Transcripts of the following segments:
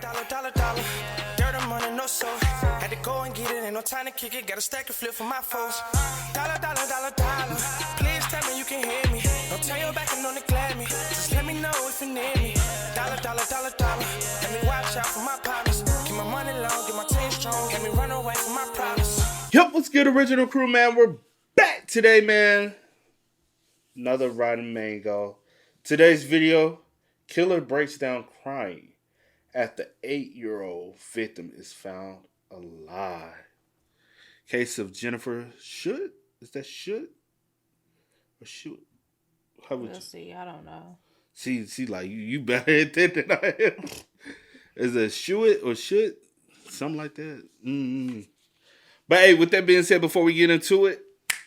Dollar. Dirt and money, no soul. Had to go and get it, ain't no time to kick it. Got a stack of flip for my foes. Dollar. Please tell me you can hear me. Don't turn your back and don't neglect me. Just let me know if you need me. Dollar. Let me watch out for my partners. Keep my money long, get my team strong. Let me run away from my problems. Yup, what's good, original crew, man? We're back today, man. Another Rotten Mango. Today's video, killer breaks down crying after 8-year-old victim is found alive. Case of Jennifer Should? Is that Should? Or Should? How would We'll see. I don't know. See, like, you better at that than I am. Is it Should or Should? Something like that. But hey, with that being said, before we get into it,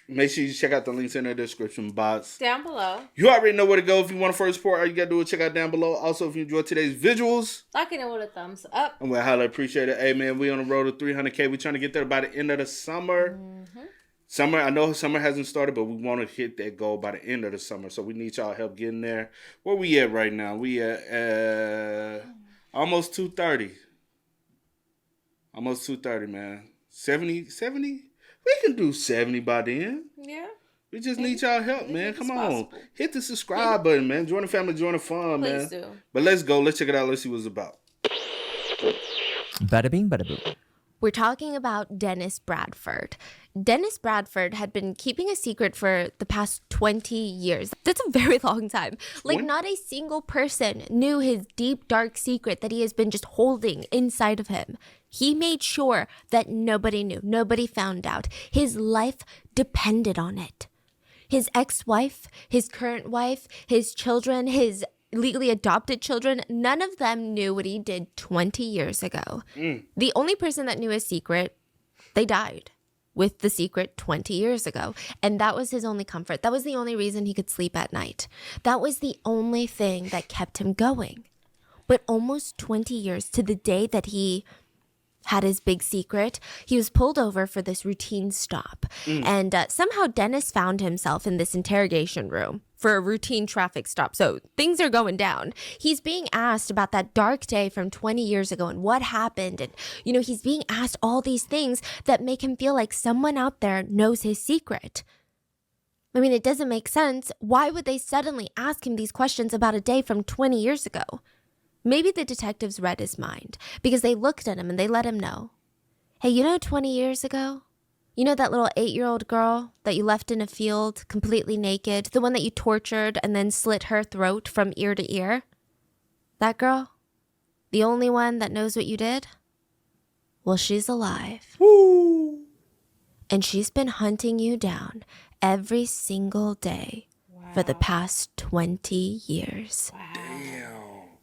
make sure you check out the links in the description box. Down below. You already know where to go if you want to first support. All you got to do is check out down below. Also, if you enjoyed today's visuals, like it with a thumbs up. and we highly appreciate it. Hey, man, we on the road to 300K. We're trying to get there by the end of the summer. I know summer hasn't started, but we want to hit that goal by the end of the summer. So we need y'all help getting there. Where we at right now? We at almost 230. Almost 230, man. 70? We can do 70 by then. Yeah. We just need y'all help, man. Come on. Hit the subscribe button, man. Join the family, join the fun, man. Please do. But let's go. Let's check it out. Let's see what it's about. Bada bing, bada boom. We're talking about Dennis Bradford. Dennis Bradford had been keeping a secret for the past 20 years. That's a very long time. Like, not a single person knew his deep, dark secret that he has been just holding inside of him. He made sure that nobody knew, nobody found out. His life depended on it. His ex-wife, his current wife, his children, his legally adopted children, none of them knew what he did 20 years ago. The only person that knew his secret, they died with the secret 20 years ago. And that was his only comfort. That was the only reason he could sleep at night. That was the only thing that kept him going. But almost 20 years to the day that he had his big secret, he was pulled over for this routine stop. And somehow Dennis found himself in this interrogation room for a routine traffic stop. So things are going down. He's being asked about that dark day from 20 years ago and what happened. And, you know, he's being asked all these things that make him feel like someone out there knows his secret. I mean, it doesn't make sense. Why would they suddenly ask him these questions about a day from 20 years ago? Maybe the detectives read his mind because they looked at him and they let him know. Hey, you know 20 years ago? You know that little 8-year-old girl that you left in a field completely naked? The one that you tortured and then slit her throat from ear to ear? That girl? The only one that knows what you did? Well, she's alive. Woo! And she's been hunting you down every single day for the past 20 years.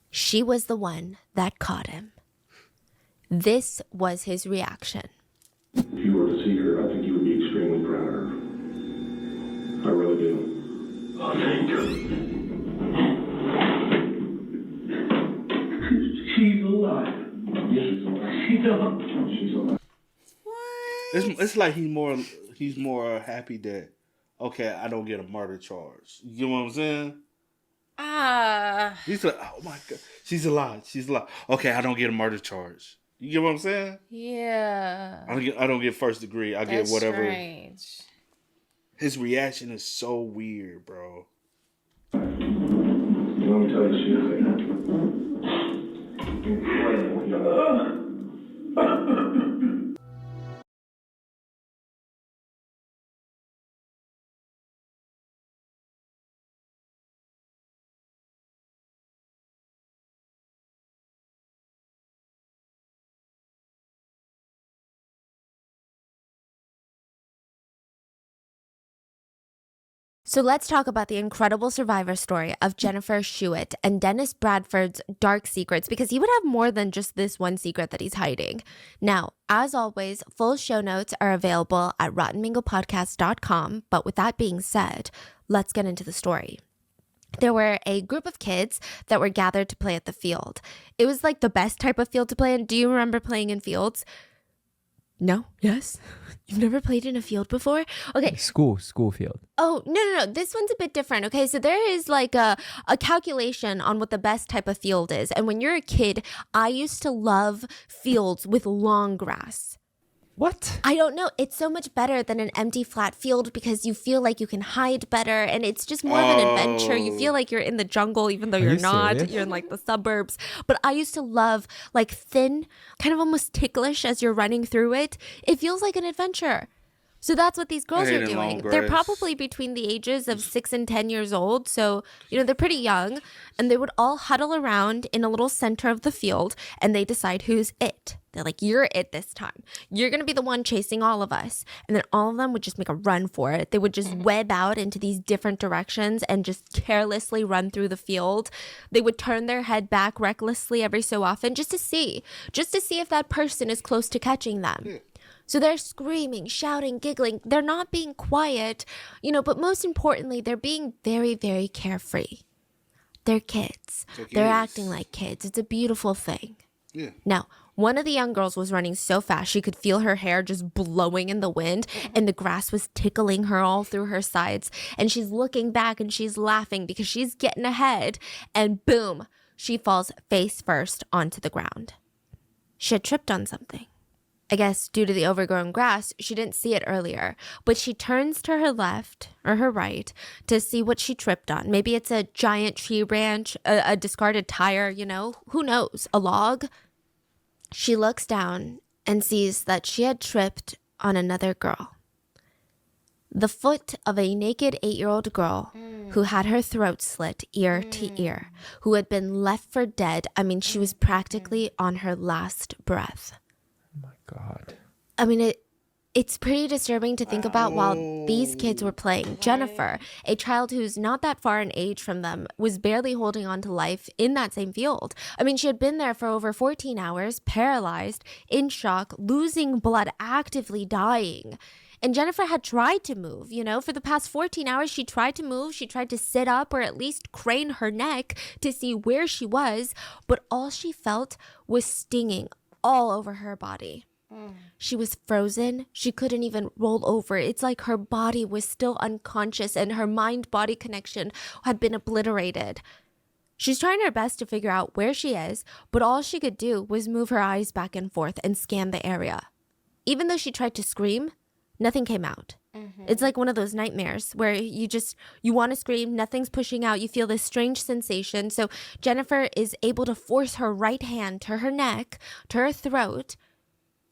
She was the one that caught him. This was his reaction. If you were to see her, I think you would be extremely proud of her. I really do. Oh, thank you. She's alive. Yes, she's alive. She's alive. It's like he's more happy that, okay, I don't get a murder charge. You know what I'm saying? He's like, oh my God, she's alive. Okay, I don't get a murder charge. You get what I'm saying? Yeah. I don't get first degree. I get whatever. Strange. His reaction is so weird, bro. Let me tell you, she's incredible young. So let's talk about the incredible survivor story of Jennifer Shuett and Dennis Bradford's dark secrets, because he would have more than just this one secret that he's hiding. Now, as always, full show notes are available at rottenmangopodcast.com. But with that being said, let's get into the story. There were a group of kids that were gathered to play at the field. It was like the best type of field to play in. Do you remember playing in fields? No? Yes? You've never played in a field before? Okay. School field. Oh, no. This one's a bit different. Okay. So there is like a calculation on what the best type of field is. And when you're a kid, I used to love fields with long grass. What? I don't know. It's so much better than an empty flat field because you feel like you can hide better and it's just more of an adventure. You feel like you're in the jungle even though you're you not. serious? You're in like the suburbs. But I used to love like thin, kind of almost ticklish as you're running through it. It feels like an adventure. So that's what these girls are hate long doing. They're grass. probably between the ages of 6 and 10 years old. So, they're pretty young. And they would all huddle around in a little center of the field and they decide who's it. They're like, you're it this time. You're going to be the one chasing all of us. And then all of them would just make a run for it. They would just web out into these different directions and just carelessly run through the field. They would turn their head back recklessly every so often just to see if that person is close to catching them. So they're screaming, shouting, giggling. They're not being quiet, but most importantly, they're being very, very carefree. They're kids. They're acting like kids. It's a beautiful thing. Yeah. Now, one of the young girls was running so fast she could feel her hair just blowing in the wind and the grass was tickling her all through her sides. And she's looking back and she's laughing because she's getting ahead. And boom, she falls face first onto the ground. She had tripped on something. I guess due to the overgrown grass, she didn't see it earlier, but she turns to her left or her right to see what she tripped on. Maybe it's a giant tree branch, a discarded tire, who knows, a log. She looks down and sees that she had tripped on another girl. The foot of a naked 8-year-old girl who had her throat slit ear to ear, who had been left for dead. I mean, she was practically on her last breath. Oh my God. I mean, it's pretty disturbing to think about while these kids were playing. Jennifer, a child who's not that far in age from them, was barely holding on to life in that same field. I mean, she had been there for over 14 hours, paralyzed, in shock, losing blood, actively dying. And Jennifer had tried to move, for the past 14 hours, she tried to move. She tried to sit up or at least crane her neck to see where she was. But all she felt was stinging all over her body. She was frozen. She couldn't even roll over. It's like her body was still unconscious and her mind-body connection had been obliterated. She's trying her best to figure out where she is, but all she could do was move her eyes back and forth and scan the area. Even though she tried to scream, nothing came out. It's like one of those nightmares where you want to scream, nothing's pushing out, you feel this strange sensation. So Jennifer is able to force her right hand to her neck, to her throat,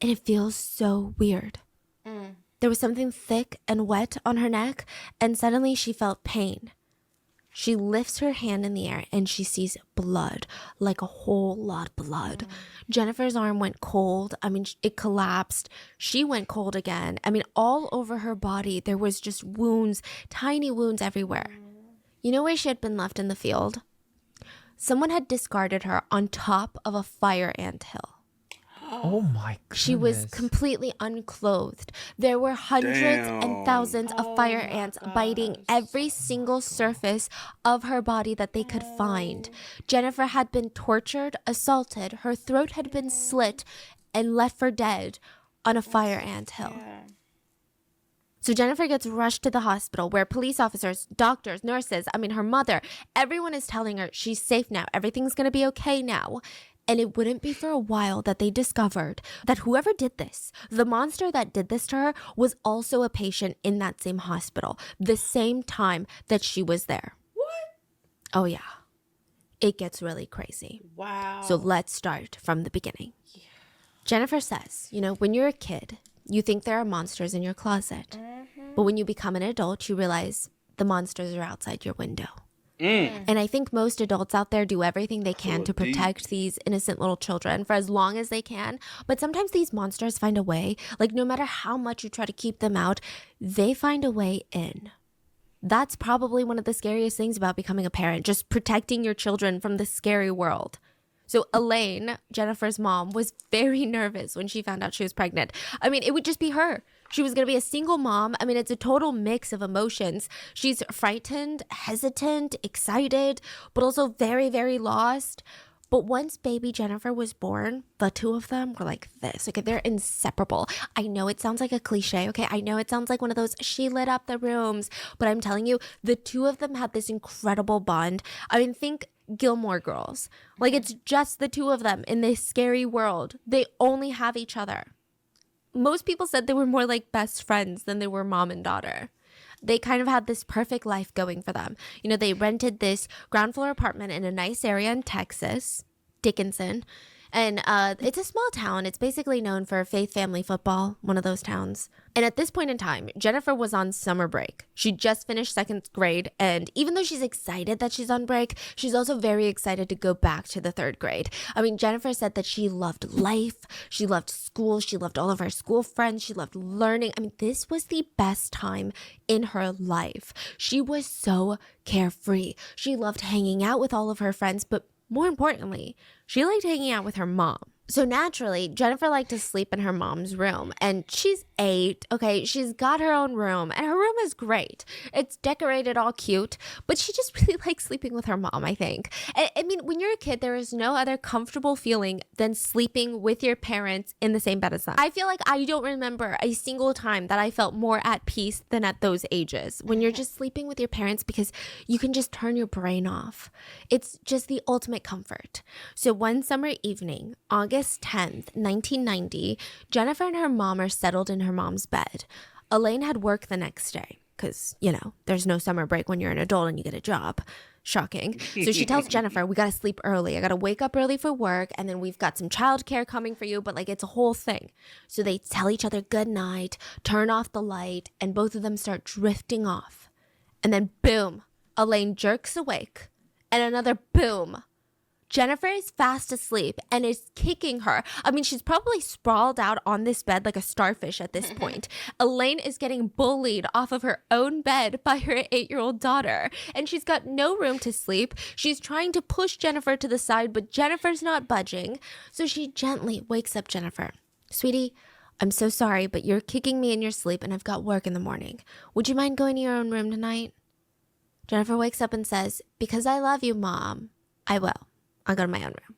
and it feels so weird. There was something thick and wet on her neck, and suddenly she felt pain. She lifts her hand in the air and she sees blood, like a whole lot of blood. Jennifer's arm went cold. I mean, it collapsed. She went cold again. I mean, all over her body, there was just wounds, tiny wounds everywhere. You know where she had been left in the field? Someone had discarded her on top of a fire ant hill. Oh my goodness. She was completely unclothed. There were hundreds and thousands of fire ants biting every single surface of her body that they could find. Jennifer had been tortured, assaulted. Her throat had been slit and left for dead on a fire ant hill. So Jennifer gets rushed to the hospital where police officers, doctors, nurses, her mother, everyone is telling her she's safe now. Everything's going to be okay now. And it wouldn't be for a while that they discovered that whoever did this, the monster that did this to her, was also a patient in that same hospital, the same time that she was there. What? Oh, yeah. It gets really crazy. Wow. So let's start from the beginning. Yeah. Jennifer says, when you're a kid, you think there are monsters in your closet. But when you become an adult, you realize the monsters are outside your window. And I think most adults out there do everything they can to protect these innocent little children for as long as they can. But sometimes these monsters find a way, like no matter how much you try to keep them out, they find a way in. That's probably one of the scariest things about becoming a parent, just protecting your children from the scary world. So Elaine, Jennifer's mom, was very nervous when she found out she was pregnant. I mean, it would just be her. She was going to be a single mom. I mean, it's a total mix of emotions. She's frightened, hesitant, excited, but also very, very lost. But once baby Jennifer was born, the two of them were like this. Okay, they're inseparable. I know it sounds like a cliche. Okay, I know it sounds like one of those she lit up the rooms, but I'm telling you, the two of them had this incredible bond. I mean, think Gilmore Girls. Like, it's just the two of them in this scary world. They only have each other. Most people said they were more like best friends than they were mom and daughter. They kind of had this perfect life going for them. You know, they rented this ground floor apartment in a nice area in Texas, Dickinson. And it's a small town. It's basically known for faith family football, one of those towns. And at this point in time, Jennifer was on summer break. She just finished second grade. And even though she's excited that she's on break, she's also very excited to go back to the third grade. I mean, Jennifer said that she loved life. She loved school. She loved all of her school friends. She loved learning. I mean, this was the best time in her life. She was so carefree. She loved hanging out with all of her friends, but more importantly, she liked hanging out with her mom. So naturally, Jennifer liked to sleep in her mom's room, and she's 8, okay? She's got her own room, and her room is great. It's decorated all cute, but she just really likes sleeping with her mom, I think. I mean, when you're a kid, there is no other comfortable feeling than sleeping with your parents in the same bed as them. I feel like I don't remember a single time that I felt more at peace than at those ages, when you're just sleeping with your parents because you can just turn your brain off. It's just the ultimate comfort. So one summer evening, August 10th, 1990, Jennifer and her mom are settled in her mom's bed. Elaine had work the next day because, you know, there's no summer break when you're an adult and you get a job. Shocking. So she tells Jennifer, we got to sleep early. I got to wake up early for work, and then we've got some childcare coming for you, but like it's a whole thing. So they tell each other good night, turn off the light, and both of them start drifting off. And then boom, Elaine jerks awake, and another boom. Jennifer is fast asleep and is kicking her. I mean, she's probably sprawled out on this bed like a starfish at this point. Elaine is getting bullied off of her own bed by her 8-year-old daughter, and she's got no room to sleep. She's trying to push Jennifer to the side, but Jennifer's not budging. So she gently wakes up Jennifer. Sweetie, I'm so sorry, but you're kicking me in your sleep and I've got work in the morning. Would you mind going to your own room tonight? Jennifer wakes up and says, because I love you, Mom, I will. I'll go to my own room.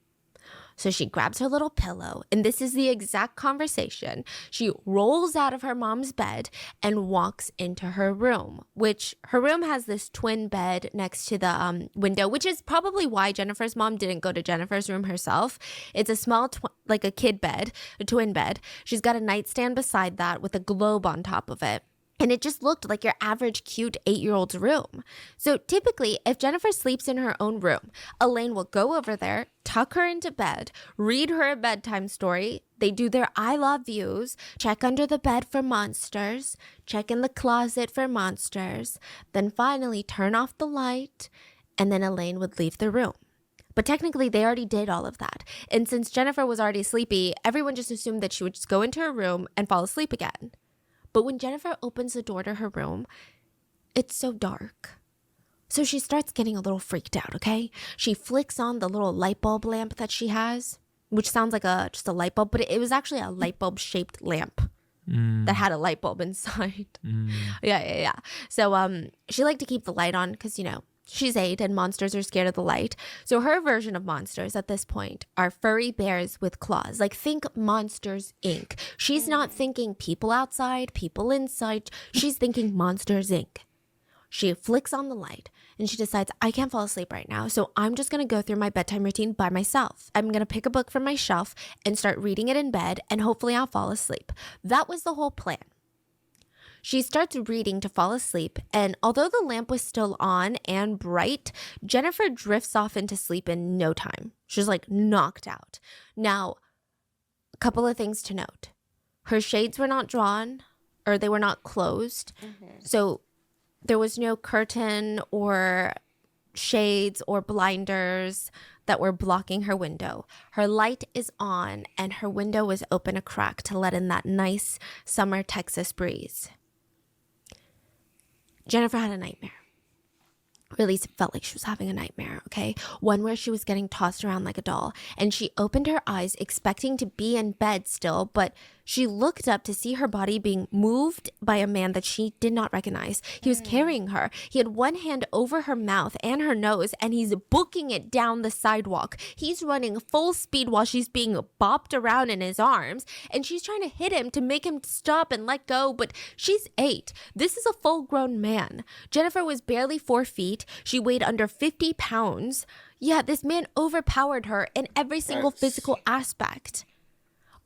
So she grabs her little pillow, and this is the exact conversation. She rolls out of her mom's bed and walks into her room, which her room has this twin bed next to the window, which is probably why Jennifer's mom didn't go to Jennifer's room herself. It's a small, like a kid bed, a twin bed. She's got a nightstand beside that with a globe on top of it. And it just looked like your average cute 8-year-old's room. So typically, if Jennifer sleeps in her own room, Elaine will go over there, tuck her into bed, read her a bedtime story. They do their I love yous, check under the bed for monsters, check in the closet for monsters, then finally turn off the light, and then Elaine would leave the room. But technically, they already did all of that. And since Jennifer was already sleepy, everyone just assumed that she would just go into her room and fall asleep again. But when Jennifer opens the door to her room, it's so dark. So she starts getting a little freaked out, okay? She flicks on the little light bulb lamp that she has, which sounds like just a light bulb, but it was actually a light bulb shaped lamp that had a light bulb inside. Yeah. So she liked to keep the light on because, you know, she's 8 and monsters are scared of the light. So her version of monsters at this point are furry bears with claws. Like, think Monsters, Inc. She's not thinking people outside, people inside. She's thinking Monsters, Inc. She flicks on the light and she decides, I can't fall asleep right now, so I'm just going to go through my bedtime routine by myself. I'm going to pick a book from my shelf and start reading it in bed, and hopefully I'll fall asleep. That was the whole plan. She starts reading to fall asleep, and although the lamp was still on and bright, Jennifer drifts off into sleep in no time. She's like knocked out. Now, a couple of things to note. Her shades were not drawn, or they were not closed. So there was no curtain or shades or blinders that were blocking her window. Her light is on, and her window is open a crack to let in that nice summer Texas breeze. Jennifer had a nightmare. Or at least it felt like she was having a nightmare, okay? One where she was getting tossed around like a doll. And she opened her eyes expecting to be in bed still, but she looked up to see her body being moved by a man that she did not recognize. He was carrying her. He had one hand over her mouth and her nose, and he's booking it down the sidewalk. He's running full speed while she's being bopped around in his arms, and she's trying to hit him to make him stop and let go, but she's 8. This is a full-grown man. Jennifer was barely 4 feet. She weighed under 50 pounds. Yeah, this man overpowered her in every single physical aspect.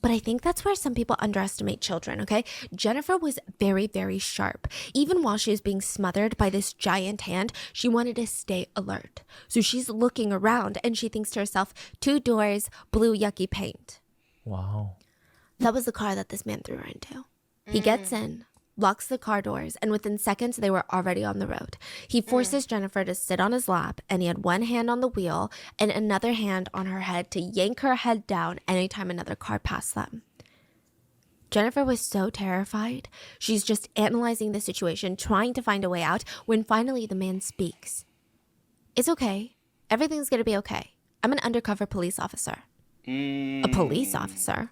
But I think that's where some people underestimate children, okay? Jennifer was very, very sharp. Even while she was being smothered by this giant hand, she wanted to stay alert. So she's looking around and she thinks to herself, 2 doors, blue yucky paint. Wow. That was the car that this man threw her into. He gets in, locks the car doors, and within seconds, they were already on the road. He forces Jennifer to sit on his lap, and he had one hand on the wheel and another hand on her head to yank her head down anytime another car passed them. Jennifer was so terrified. She's just analyzing the situation, trying to find a way out, when finally the man speaks. It's okay. Everything's going to be okay. I'm an undercover police officer. A police officer?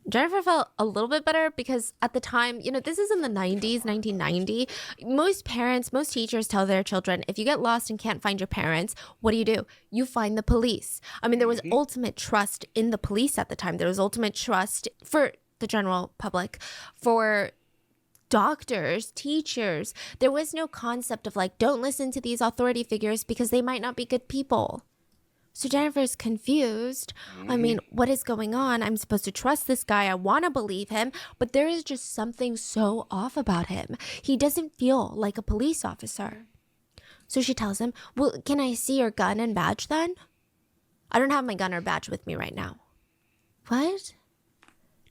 Jennifer felt a little bit better because at the time, you know, this is in the 90s, 1990. Most parents, most teachers tell their children, if you get lost and can't find your parents, what do? You find the police. I mean, there was ultimate trust in the police at the time. There was ultimate trust for the general public, for doctors, teachers. There was no concept of like, don't listen to these authority figures because they might not be good people. So Jennifer's confused. I mean, what is going on? I'm supposed to trust this guy. I want to believe him, but there is just something so off about him. He doesn't feel like a police officer. So she tells him, well, can I see your gun and badge then? I don't have my gun or badge with me right now. What?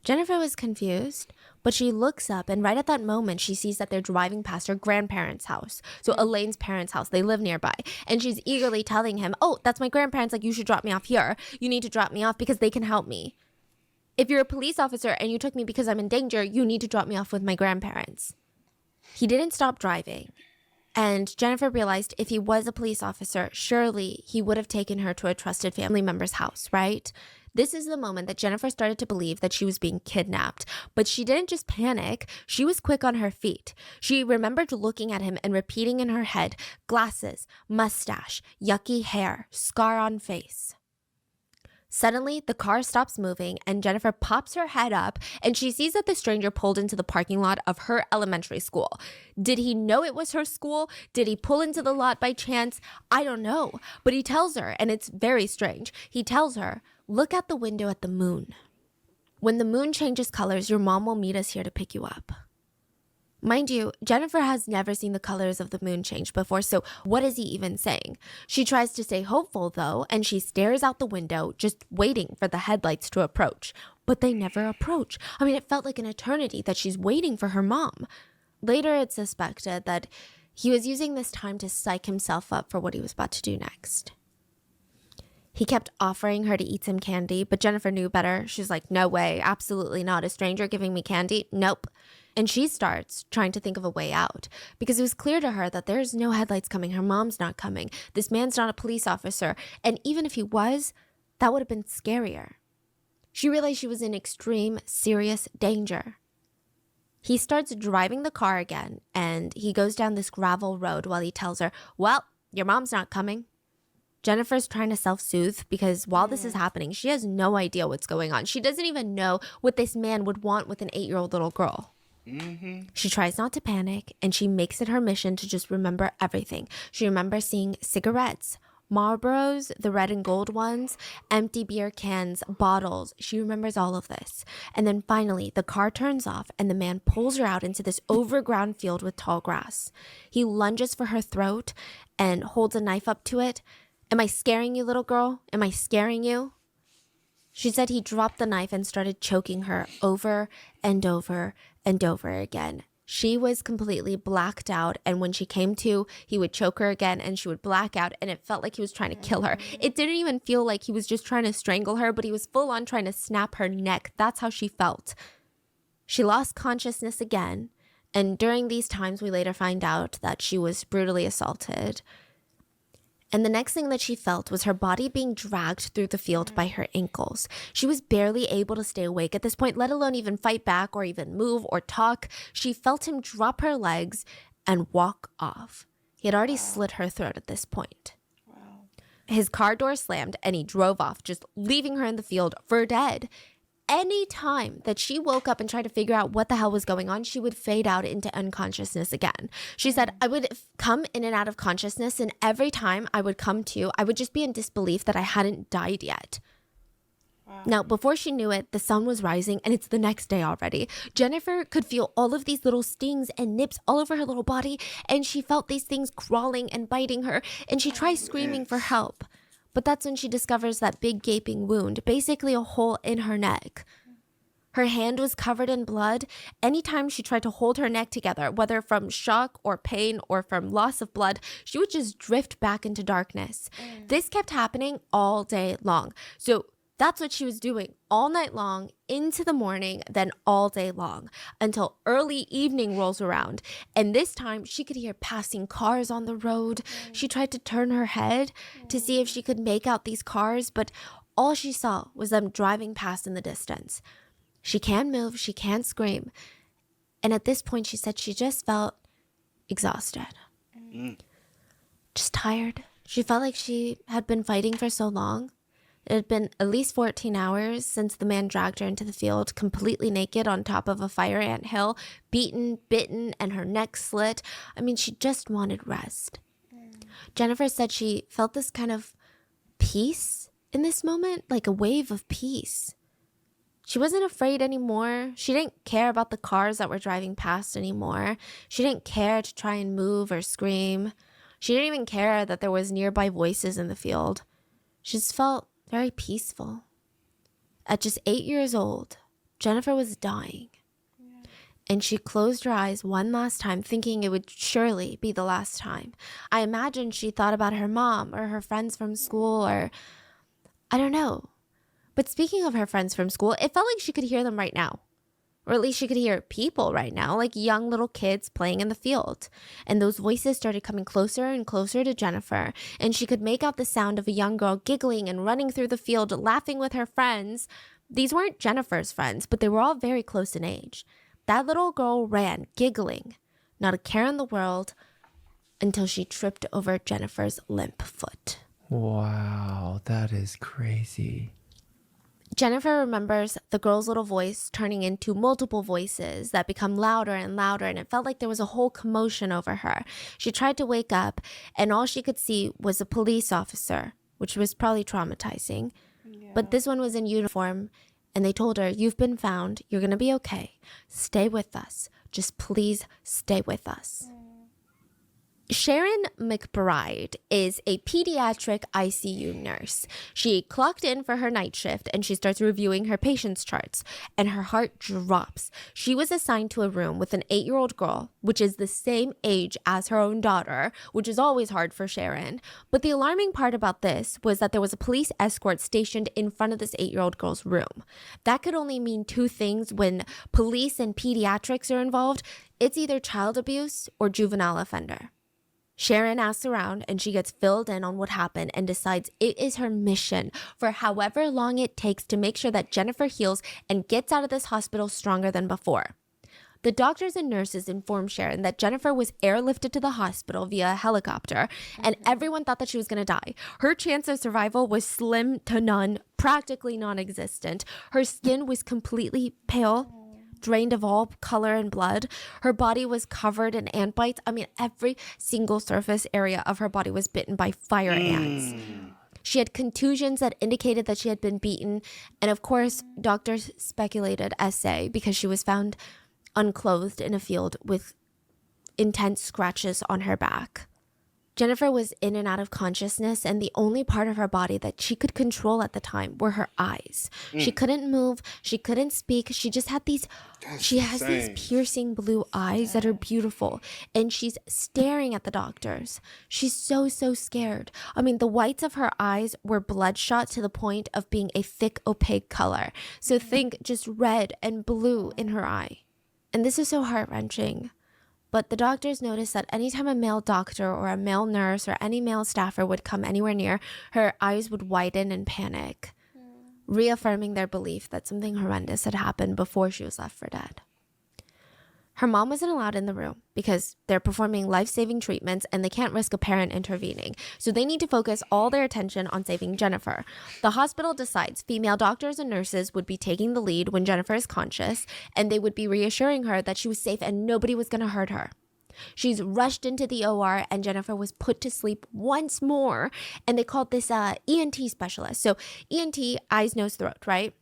Jennifer was confused, but she looks up, and right at that moment, she sees that they're driving past her grandparents' house. So Elaine's parents' house, they live nearby. And she's eagerly telling him, oh, that's my grandparents, like, you should drop me off here. You need to drop me off because they can help me. If you're a police officer and you took me because I'm in danger, you need to drop me off with my grandparents. He didn't stop driving. And Jennifer realized if he was a police officer, surely he would have taken her to a trusted family member's house, right? This is the moment that Jennifer started to believe that she was being kidnapped. But she didn't just panic. She was quick on her feet. She remembered looking at him and repeating in her head, glasses, mustache, yucky hair, scar on face. Suddenly, the car stops moving and Jennifer pops her head up and she sees that the stranger pulled into the parking lot of her elementary school. Did he know it was her school? Did he pull into the lot by chance? I don't know. But he tells her, and it's very strange, he tells her, look out the window at the moon. When the moon changes colors, your mom will meet us here to pick you up. Mind you, Jennifer has never seen the colors of the moon change before, so what is he even saying? She tries to stay hopeful, though, and she stares out the window, just waiting for the headlights to approach. But they never approach. I mean, it felt like an eternity that she's waiting for her mom. Later, it's suspected that he was using this time to psych himself up for what he was about to do next. He kept offering her to eat some candy, but Jennifer knew better. She's like, no way, absolutely not. A stranger giving me candy? Nope. And she starts trying to think of a way out because it was clear to her that there's no headlights coming. Her mom's not coming. This man's not a police officer. And even if he was, that would have been scarier. She realized she was in extreme, serious danger. He starts driving the car again, and he goes down this gravel road while he tells her, well, your mom's not coming. Jennifer's trying to self-soothe because while this is happening, she has no idea what's going on. She doesn't even know what this man would want with an 8-year-old little girl. She tries not to panic, and she makes it her mission to just remember everything. She remembers seeing cigarettes, Marlboros, the red and gold ones, empty beer cans, bottles. She remembers all of this. And then finally, the car turns off, and the man pulls her out into this overgrown field with tall grass. He lunges for her throat and holds a knife up to it. Am I scaring you, little girl? Am I scaring you? She said he dropped the knife and started choking her over and over and over again. She was completely blacked out, and when she came to, he would choke her again and she would black out, and it felt like he was trying to kill her. It didn't even feel like he was just trying to strangle her, but he was full on trying to snap her neck. That's how she felt. She lost consciousness again, And during these times, we later find out that she was brutally assaulted. And the next thing that she felt was her body being dragged through the field by her ankles. She was barely able to stay awake at this point, let alone even fight back or even move or talk. She felt him drop her legs and walk off. He had already slit her throat at this point. His car door slammed and he drove off, just leaving her in the field for dead. Any time that she woke up and tried to figure out what the hell was going on, she would fade out into unconsciousness again. She said, I would come in and out of consciousness, and every time I would come to, I would just be in disbelief that I hadn't died yet. Now, before she knew it, the sun was rising and it's the next day already. Jennifer could feel all of these little stings and nips all over her little body, and she felt these things crawling and biting her, and she tries screaming for help. But that's when she discovers that big gaping wound, basically a hole in her neck. Her hand was covered in blood. Anytime she tried to hold her neck together, whether from shock or pain or from loss of blood, she would just drift back into darkness. This kept happening all day long. So that's what she was doing all night long, into the morning, then all day long, until early evening rolls around. And this time, she could hear passing cars on the road. She tried to turn her head to see if she could make out these cars, but all she saw was them driving past in the distance. She can't move, she can't scream. And at this point, she said she just felt exhausted. Just tired. She felt like she had been fighting for so long. It had been at least 14 hours since the man dragged her into the field, completely naked on top of a fire ant hill, beaten, bitten, and her neck slit. I mean, she just wanted rest. Jennifer said she felt this kind of peace in this moment, like a wave of peace. She wasn't afraid anymore. She didn't care about the cars that were driving past anymore. She didn't care to try and move or scream. She didn't even care that there was nearby voices in the field. She just felt very peaceful. At just 8 years old, Jennifer was dying. And she closed her eyes one last time, thinking it would surely be the last time. I imagine she thought about her mom or her friends from school, or I don't know. But speaking of her friends from school, it felt like she could hear them right now. Or at least she could hear people right now, like young little kids playing in the field. And those voices started coming closer and closer to Jennifer. And she could make out the sound of a young girl giggling and running through the field, laughing with her friends. These weren't Jennifer's friends, but they were all very close in age. That little girl ran, giggling, not a care in the world, until she tripped over Jennifer's limp foot. Wow, that is crazy. Jennifer remembers the girl's little voice turning into multiple voices that become louder and louder, and it felt like there was a whole commotion over her. She tried to wake up, and all she could see was a police officer, which was probably traumatizing. Yeah. But this one was in uniform, and they told her, "You've been found. You're going to be okay. Stay with us. Just please stay with us." Sharon McBride is a pediatric ICU nurse. She clocked in for her night shift and she starts reviewing her patient's charts, and her heart drops. She was assigned to a room with an 8-year-old girl, which is the same age as her own daughter, which is always hard for Sharon. But the alarming part about this was that there was a police escort stationed in front of this 8-year-old girl's room. That could only mean two things when police and pediatrics are involved. It's either child abuse or juvenile offender. Sharon asks around and she gets filled in on what happened and decides it is her mission for however long it takes to make sure that Jennifer heals and gets out of this hospital stronger than before. The doctors and nurses informed Sharon that Jennifer was airlifted to the hospital via a helicopter, and everyone thought that she was going to die. Her chance of survival was slim to none, practically non-existent. Her skin was completely pale, drained of all color and blood. Her body was covered in ant bites. I mean, every single surface area of her body was bitten by fire ants. She had contusions that indicated that she had been beaten. And of course, doctors speculated SA because she was found unclothed in a field with intense scratches on her back. Jennifer was in and out of consciousness, and the only part of her body that she could control at the time were her eyes. She couldn't move. She couldn't speak. She just had these, she has these piercing blue eyes that are beautiful, and she's staring at the doctors. She's so scared. I mean, the whites of her eyes were bloodshot to the point of being a thick, opaque color. So think just red and blue in her eye. And this is so heart-wrenching. But the doctors noticed that anytime a male doctor or a male nurse or any male staffer would come anywhere near, her eyes would widen in panic, reaffirming their belief that something horrendous had happened before she was left for dead. Her mom wasn't allowed in the room because they're performing life-saving treatments and they can't risk a parent intervening. So they need to focus all their attention on saving Jennifer. The hospital decides female doctors and nurses would be taking the lead when Jennifer is conscious, and they would be reassuring her that she was safe and nobody was going to hurt her. She's rushed into the OR and Jennifer was put to sleep once more. And they called this ENT specialist. So ENT, eyes, nose, throat, right?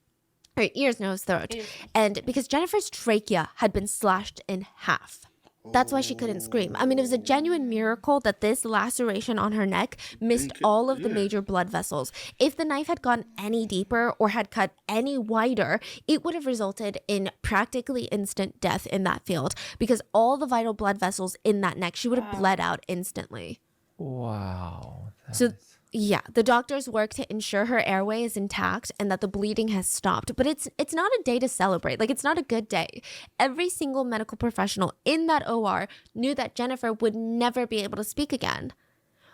Or ears, nose, throat. And because Jennifer's trachea had been slashed in half. That's why she couldn't scream. I mean, it was a genuine miracle that this laceration on her neck missed all of the major blood vessels. If the knife had gone any deeper or had cut any wider, it would have resulted in practically instant death in that field because all the vital blood vessels in that neck, she would have bled out instantly. Wow. So, yeah, the doctors work to ensure her airway is intact and that the bleeding has stopped. But it's not a day to celebrate. Like, it's not a good day. Every single medical professional in that OR knew that Jennifer would never be able to speak again.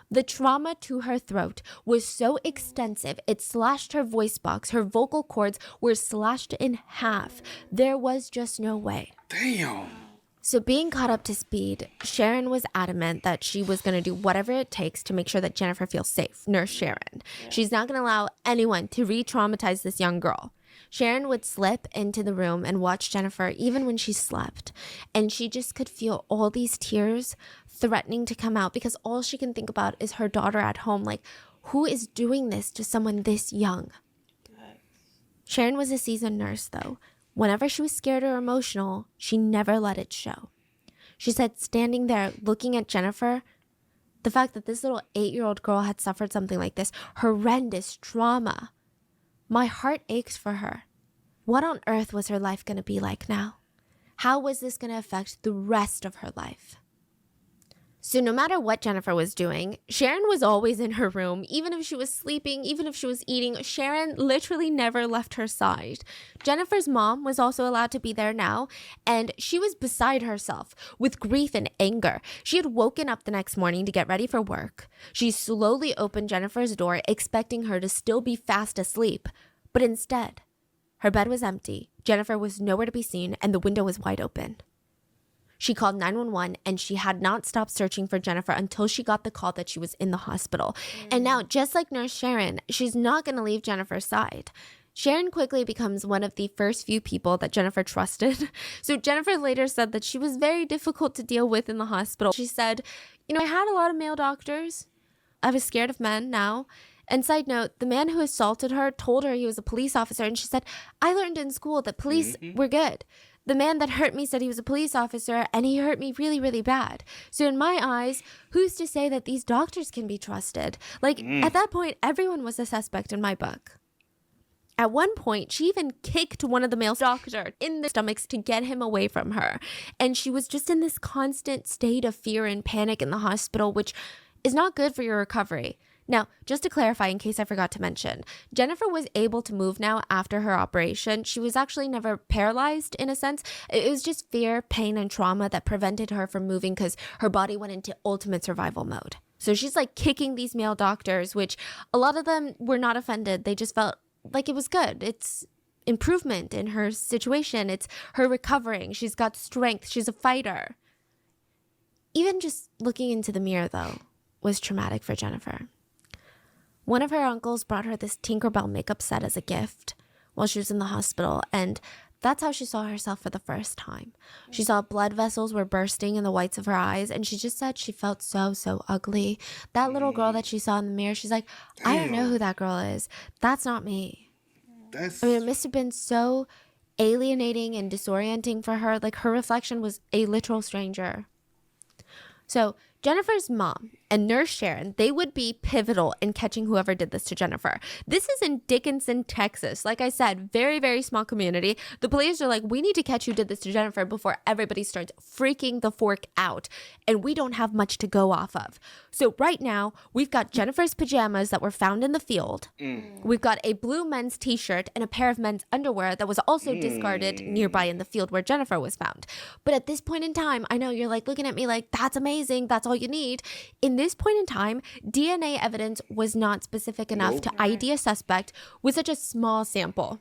The trauma to her throat was so extensive, it slashed her voice box. Her vocal cords were slashed in half. There was just no way. Damn. So being caught up to speed, Sharon was adamant that she was going to do whatever it takes to make sure that Jennifer feels safe. Nurse Sharon. She's not going to allow anyone to re-traumatize this young girl. Sharon would slip into the room and watch Jennifer even when she slept. And she just could feel all these tears threatening to come out because all she can think about is her daughter at home. Like, who is doing this to someone this young? Sharon was a seasoned nurse, though. Whenever she was scared or emotional, she never let it show. She said standing there looking at Jennifer, the fact that this little 8-year-old girl had suffered something like this, horrendous trauma, my heart aches for her. What on earth was her life going to be like now? How was this going to affect the rest of her life? So no matter what Jennifer was doing, Sharon was always in her room. Even if she was sleeping, even if she was eating, Sharon literally never left her side. Jennifer's mom was also allowed to be there now, and she was beside herself with grief and anger. She had woken up the next morning to get ready for work. She slowly opened Jennifer's door, expecting her to still be fast asleep. But instead, her bed was empty, Jennifer was nowhere to be seen, and the window was wide open. She called 911 and she had not stopped searching for Jennifer until she got the call that she was in the hospital. And now, just like Nurse Sharon, she's not going to leave Jennifer's side. Sharon quickly becomes one of the first few people that Jennifer trusted. So Jennifer later said that she was very difficult to deal with in the hospital. She said, I had a lot of male doctors. I was scared of men now. And side note, the man who assaulted her told her he was a police officer. And she said, I learned in school that police were good. The man that hurt me said he was a police officer, and he hurt me really, really bad. So in my eyes, who's to say that these doctors can be trusted? At that point, everyone was a suspect in my book. At one point, she even kicked one of the male doctors in the stomachs to get him away from her. And she was just in this constant state of fear and panic in the hospital, which is not good for your recovery. Now, just to clarify, in case I forgot to mention, Jennifer was able to move now after her operation. She was actually never paralyzed in a sense. It was just fear, pain, and trauma that prevented her from moving because her body went into ultimate survival mode. So she's kicking these male doctors, which a lot of them were not offended. They just felt like it was good. It's improvement in her situation. It's her recovering. She's got strength. She's a fighter. Even just looking into the mirror, though, was traumatic for Jennifer. One of her uncles brought her this Tinkerbell makeup set as a gift while she was in the hospital, and that's how she saw herself for the first time. She saw blood vessels were bursting in the whites of her eyes, and she just said she felt so ugly. That little girl that she saw in the mirror, she's like, I don't know who that girl is. That's not me. It must have been so alienating and disorienting for her. Her reflection was a literal stranger. So Jennifer's mom and Nurse Sharon, they would be pivotal in catching whoever did this to Jennifer. This is in Dickinson, Texas. Like I said, very, very small community. The police are like, we need to catch who did this to Jennifer before everybody starts freaking the fork out. And we don't have much to go off of. So right now, we've got Jennifer's pajamas that were found in the field. We've got a blue men's t-shirt and a pair of men's underwear that was also discarded nearby in the field where Jennifer was found. But at this point in time, I know you're like looking at me like, that's amazing. That's all you need. In this point in time, DNA evidence was not specific enough to ID a suspect with such a small sample.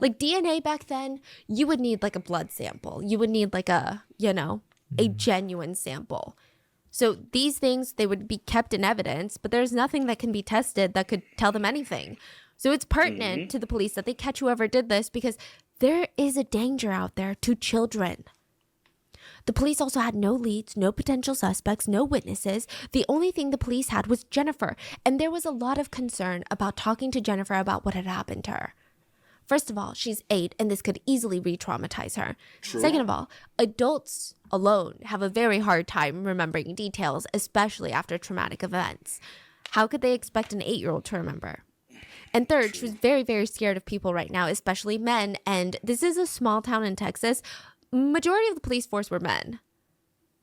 Like DNA back then, you would need like a blood sample. You would need like a, a genuine sample. So these things, they would be kept in evidence, but there's nothing that can be tested that could tell them anything. So it's pertinent to the police that they catch whoever did this because there is a danger out there to children. The police also had no leads, no potential suspects, no witnesses. The only thing the police had was Jennifer, and there was a lot of concern about talking to Jennifer about what had happened to her. First of all, she's 8, and this could easily re-traumatize her. True. Second of all, adults alone have a very hard time remembering details, especially after traumatic events. How could they expect an 8-year-old to remember? And third, she was very, very scared of people right now, especially men. And this is a small town in Texas. Majority of the police force were men.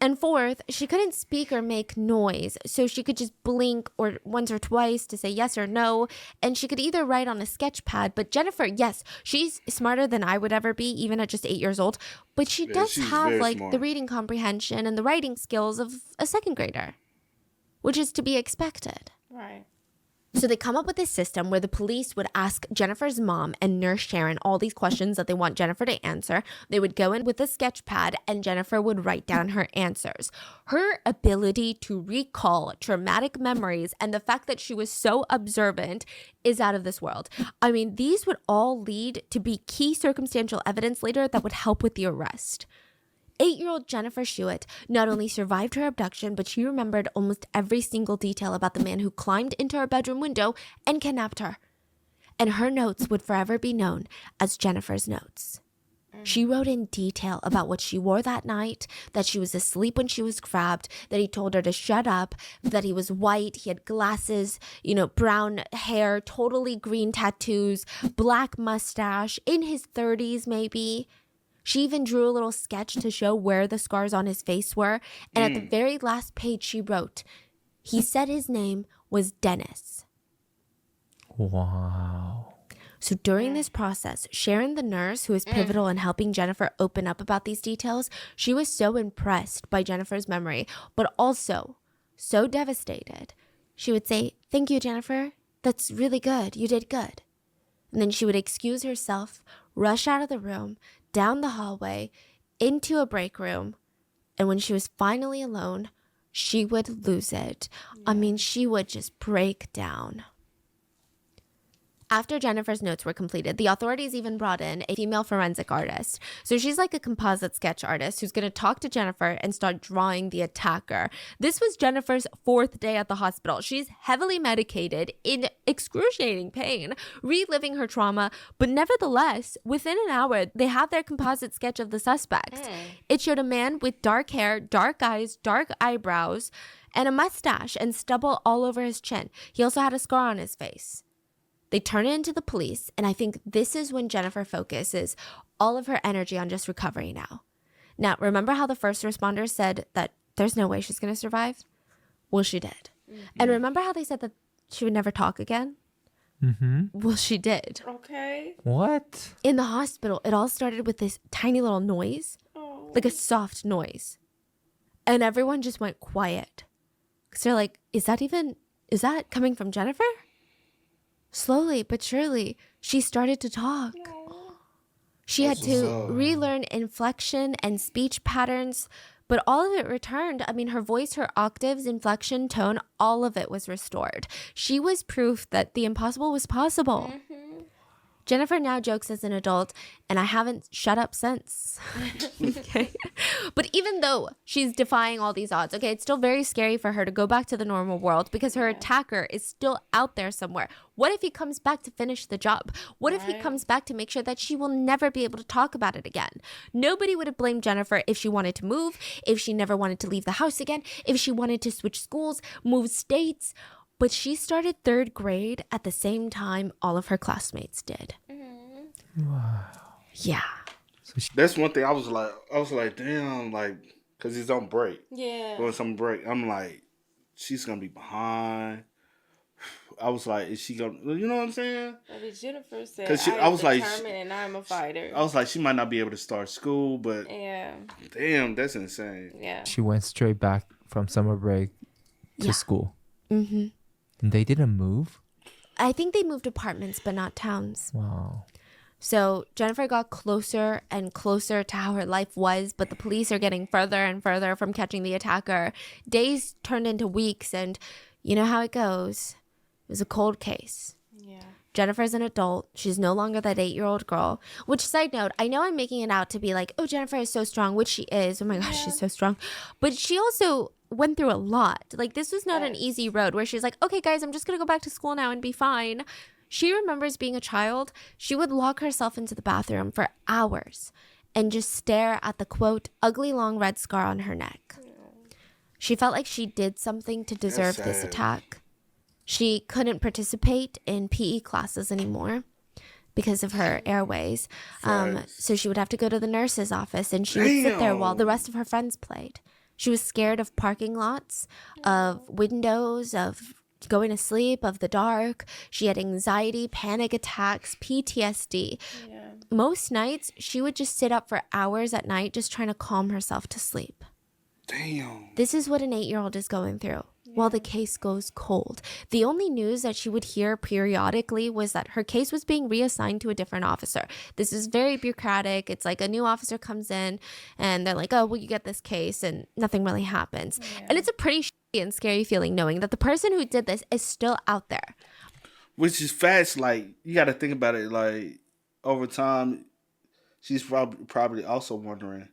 And fourth, she couldn't speak or make noise, so she could just blink or once or twice to say yes or no, and she could either write on a sketch pad. But Jennifer, yes, she's smarter than I would ever be, even at just 8 years old, but she does have like smart. The reading comprehension and the writing skills of a second grader, which is to be expected. Right. So they come up with this system where the police would ask Jennifer's mom and Nurse Sharon all these questions that they want Jennifer to answer. They would go in with a sketch pad and Jennifer would write down her answers. Her ability to recall traumatic memories and the fact that she was so observant is out of this world. I mean, these would all lead to be key circumstantial evidence later that would help with the arrest. 8-year-old Jennifer Schuett not only survived her abduction, but she remembered almost every single detail about the man who climbed into her bedroom window and kidnapped her. And her notes would forever be known as Jennifer's notes. She wrote in detail about what she wore that night, that she was asleep when she was grabbed, that he told her to shut up, that he was white, he had glasses, brown hair, totally green tattoos, black mustache, in his 30s maybe. She even drew a little sketch to show where the scars on his face were. And at the very last page, she wrote, he said his name was Dennis. Wow. So during this process, Sharon, the nurse, who was pivotal in helping Jennifer open up about these details, she was so impressed by Jennifer's memory, but also so devastated. She would say, thank you, Jennifer. That's really good. You did good. And then she would excuse herself, rush out of the room, down the hallway, into a break room. And when she was finally alone, she would lose it. I mean, she would just break down. After Jennifer's notes were completed, the authorities even brought in a female forensic artist. So she's like a composite sketch artist who's going to talk to Jennifer and start drawing the attacker. This was Jennifer's 4th day at the hospital. She's heavily medicated, in excruciating pain, reliving her trauma. But nevertheless, within an hour, they have their composite sketch of the suspect. It showed a man with dark hair, dark eyes, dark eyebrows, and a mustache and stubble all over his chin. He also had a scar on his face. They turn it into the police, and I think this is when Jennifer focuses all of her energy on just recovery now. Now, remember how the first responders said that there's no way she's going to survive? Well, she did. And remember how they said that she would never talk again? Well, she did. Okay. What? In the hospital, it all started with this tiny little noise, like a soft noise. And everyone just went quiet. Because they're like, is that coming from Jennifer? Slowly but surely, she started to talk. She had to relearn inflection and speech patterns, but all of it returned. I mean, her voice, her octaves, inflection, tone, all of it was restored. She was proof that the impossible was possible. Jennifer now jokes as an adult, and I haven't shut up since. Okay. But even though she's defying all these odds, okay, it's still very scary for her to go back to the normal world because her attacker is still out there somewhere. What if he comes back to finish the job? What if he comes back to make sure that she will never be able to talk about it again? Nobody would have blamed Jennifer if she wanted to move, if she never wanted to leave the house again, if she wanted to switch schools, move states. But she started 3rd grade at the same time all of her classmates did. Wow. Yeah. That's one thing I was like, damn, like, because he's on break. Yeah. Going some break. I'm like, she's going to be behind. I was like, is she going to, you know what I'm saying? But Jennifer said, 'Cause I was am like, determined and I'm a fighter. I was like, she might not be able to start school, but Yeah. damn, that's insane. Yeah. She went straight back from summer break to school. Mm-hmm. And they didn't move? I think they moved apartments, but not towns. Wow. So Jennifer got closer and closer to how her life was, but the police are getting further and further from catching the attacker. Days turned into weeks, and you know how it goes. It was a cold case. Yeah. Jennifer's an adult. She's no longer that 8-year-old girl. Which, side note, I know I'm making it out to be like, oh, Jennifer is so strong, which she is. Oh my gosh, she's so strong. But she also went through a lot. Like, this was not an easy road where she's like, okay, guys, I'm just going to go back to school now and be fine. She remembers being a child. She would lock herself into the bathroom for hours and just stare at the, quote, ugly long red scar on her neck. She felt like she did something to deserve this attack. She couldn't participate in PE classes anymore because of her airways. So she would have to go to the nurse's office, and she would sit there while the rest of her friends played. She was scared of parking lots, of windows, of going to sleep, of the dark. She had anxiety, panic attacks, PTSD. Yeah. Most nights, she would just sit up for hours at night just trying to calm herself to sleep. Damn. This is what an 8-year-old is going through while the case goes cold. The only news that she would hear periodically was that her case was being reassigned to a different officer. This is very bureaucratic. It's like a new officer comes in and they're like, oh, well, you get this case, and nothing really happens. And it's a pretty shitty and scary feeling knowing that the person who did this is still out there. Which is fast. Like, you got to think about it. Like, over time, she's probably also wondering,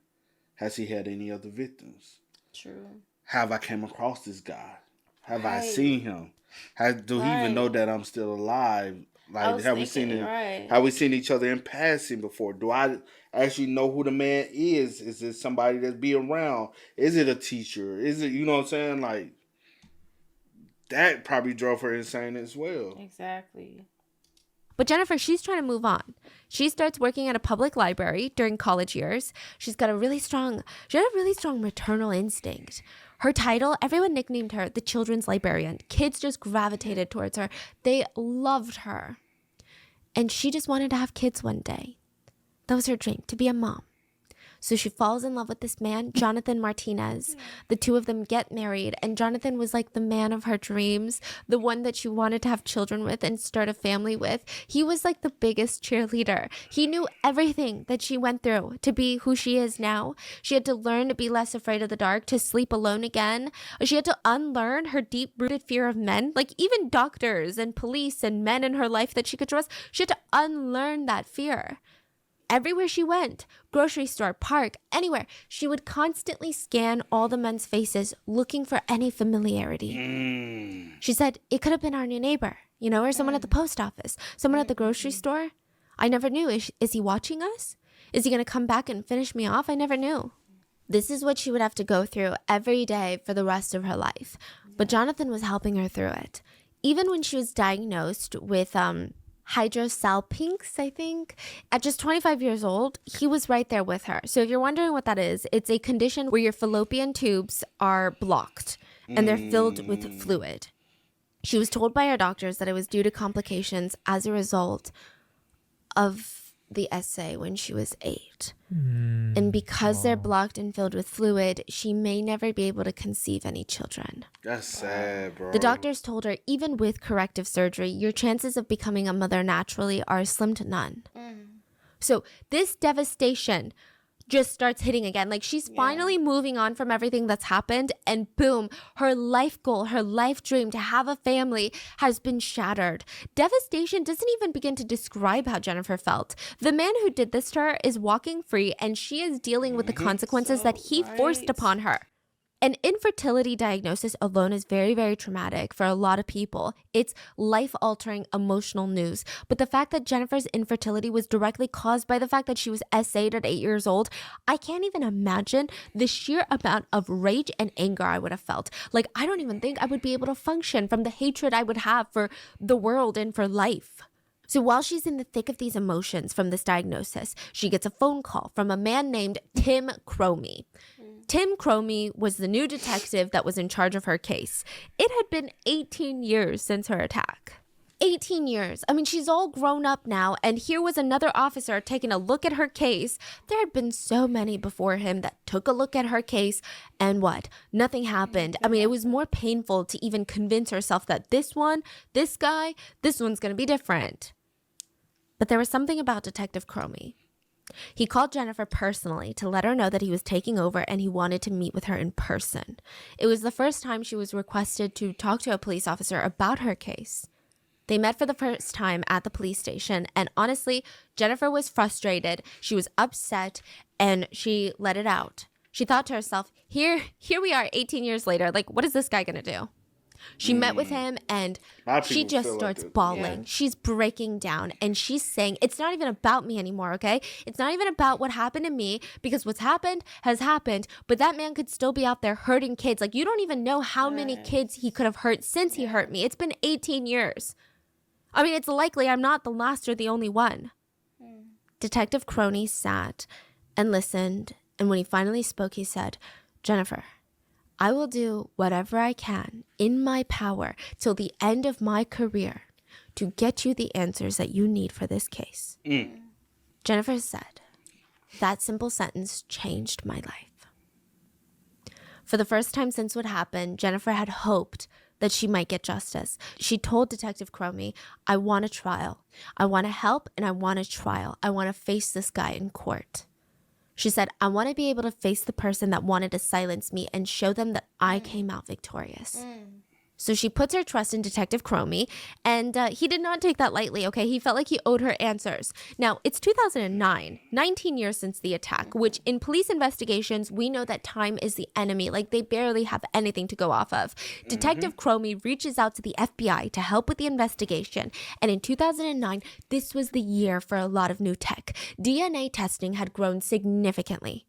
has he had any other victims? True. Have I came across this guy? Have I Right. seen him? Do he even know that I'm still alive? Like, have we seen him? Right. Have we seen each other in passing before? Do I actually know who the man is? Is it somebody that's be around? Is it a teacher? Is it, you know what I'm saying? Like, that probably drove her insane as well. Exactly. But Jennifer, she's trying to move on. She starts working at a public library during college years. She had a really strong maternal instinct. Her title, everyone nicknamed her the children's librarian. Kids just gravitated towards her. They loved her. And she just wanted to have kids one day. That was her dream, to be a mom. So she falls in love with this man, Jonathan Martinez. The two of them get married, and Jonathan was like the man of her dreams, the one that she wanted to have children with and start a family with. He was like the biggest cheerleader. He knew everything that she went through to be who she is now. She had to learn to be less afraid of the dark, to sleep alone again. She had to unlearn her deep-rooted fear of men, like even doctors and police and men in her life that she could trust. She had to unlearn that fear. Everywhere she went, grocery store, park, anywhere, she would constantly scan all the men's faces looking for any familiarity. She said, it could have been our new neighbor, or someone at the post office, someone at the grocery store. I never knew. Is he watching us? Is he going to come back and finish me off? I never knew. This is what she would have to go through every day for the rest of her life. But Jonathan was helping her through it. Even when she was diagnosed with hydrosalpinx, I think. At just 25 years old, he was right there with her. So if you're wondering what that is, it's a condition where your fallopian tubes are blocked and they're filled with fluid. She was told by her doctors that it was due to complications as a result of the essay when she was 8. And because they're blocked and filled with fluid, she may never be able to conceive any children. That's sad, bro. The doctors told her, even with corrective surgery, your chances of becoming a mother naturally are slim to none. So this devastation just starts hitting again. Like she's finally moving on from everything that's happened, and boom, her life goal, her life dream to have a family has been shattered. Devastation doesn't even begin to describe how Jennifer felt. The man who did this to her is walking free, and she is dealing with the consequences that he forced upon her. An infertility diagnosis alone is very, very traumatic for a lot of people. It's life-altering emotional news. But the fact that Jennifer's infertility was directly caused by the fact that she was SA'd at 8 years old, I can't even imagine the sheer amount of rage and anger I would have felt. Like, I don't even think I would be able to function from the hatred I would have for the world and for life. So while she's in the thick of these emotions from this diagnosis, she gets a phone call from a man named Tim Cromie. Tim Cromie was the new detective that was in charge of her case. It had been 18 years since her attack. 18 years. I mean, she's all grown up now, and here was another officer taking a look at her case. There had been so many before him that took a look at her case, and what? Nothing happened. I mean, it was more painful to even convince herself that this one's going to be different. But there was something about Detective Cromie. He called Jennifer personally to let her know that he was taking over and he wanted to meet with her in person. It was the first time she was requested to talk to a police officer about her case. They met for the first time at the police station, and honestly, Jennifer was frustrated, she was upset, and she let it out. She thought to herself, here we are 18 years later, like, what is this guy gonna do? She met with him, and she just starts bawling. Yeah. She's breaking down, and she's saying, it's not even about me anymore, okay? It's not even about what happened to me, because what's happened has happened, but that man could still be out there hurting kids. Like, you don't even know how many kids he could have hurt since he hurt me. It's been 18 years. I mean, it's likely I'm not the last or the only one. Detective Cromie sat and listened, and when he finally spoke, he said, Jennifer, I will do whatever I can in my power till the end of my career to get you the answers that you need for this case. Jennifer said, that simple sentence changed my life. For the first time since what happened, Jennifer had hoped that she might get justice. She told Detective Cromie, I want a trial. I want to help, and I want a trial. I want to face this guy in court. She said, I want to be able to face the person that wanted to silence me and show them that I came out victorious. So she puts her trust in Detective Cromie, and he did not take that lightly, okay? He felt like he owed her answers. Now, it's 2009, 19 years since the attack, which in police investigations, we know that time is the enemy. Like, they barely have anything to go off of. Detective Cromie reaches out to the FBI to help with the investigation, and in 2009, this was the year for a lot of new tech. DNA testing had grown significantly.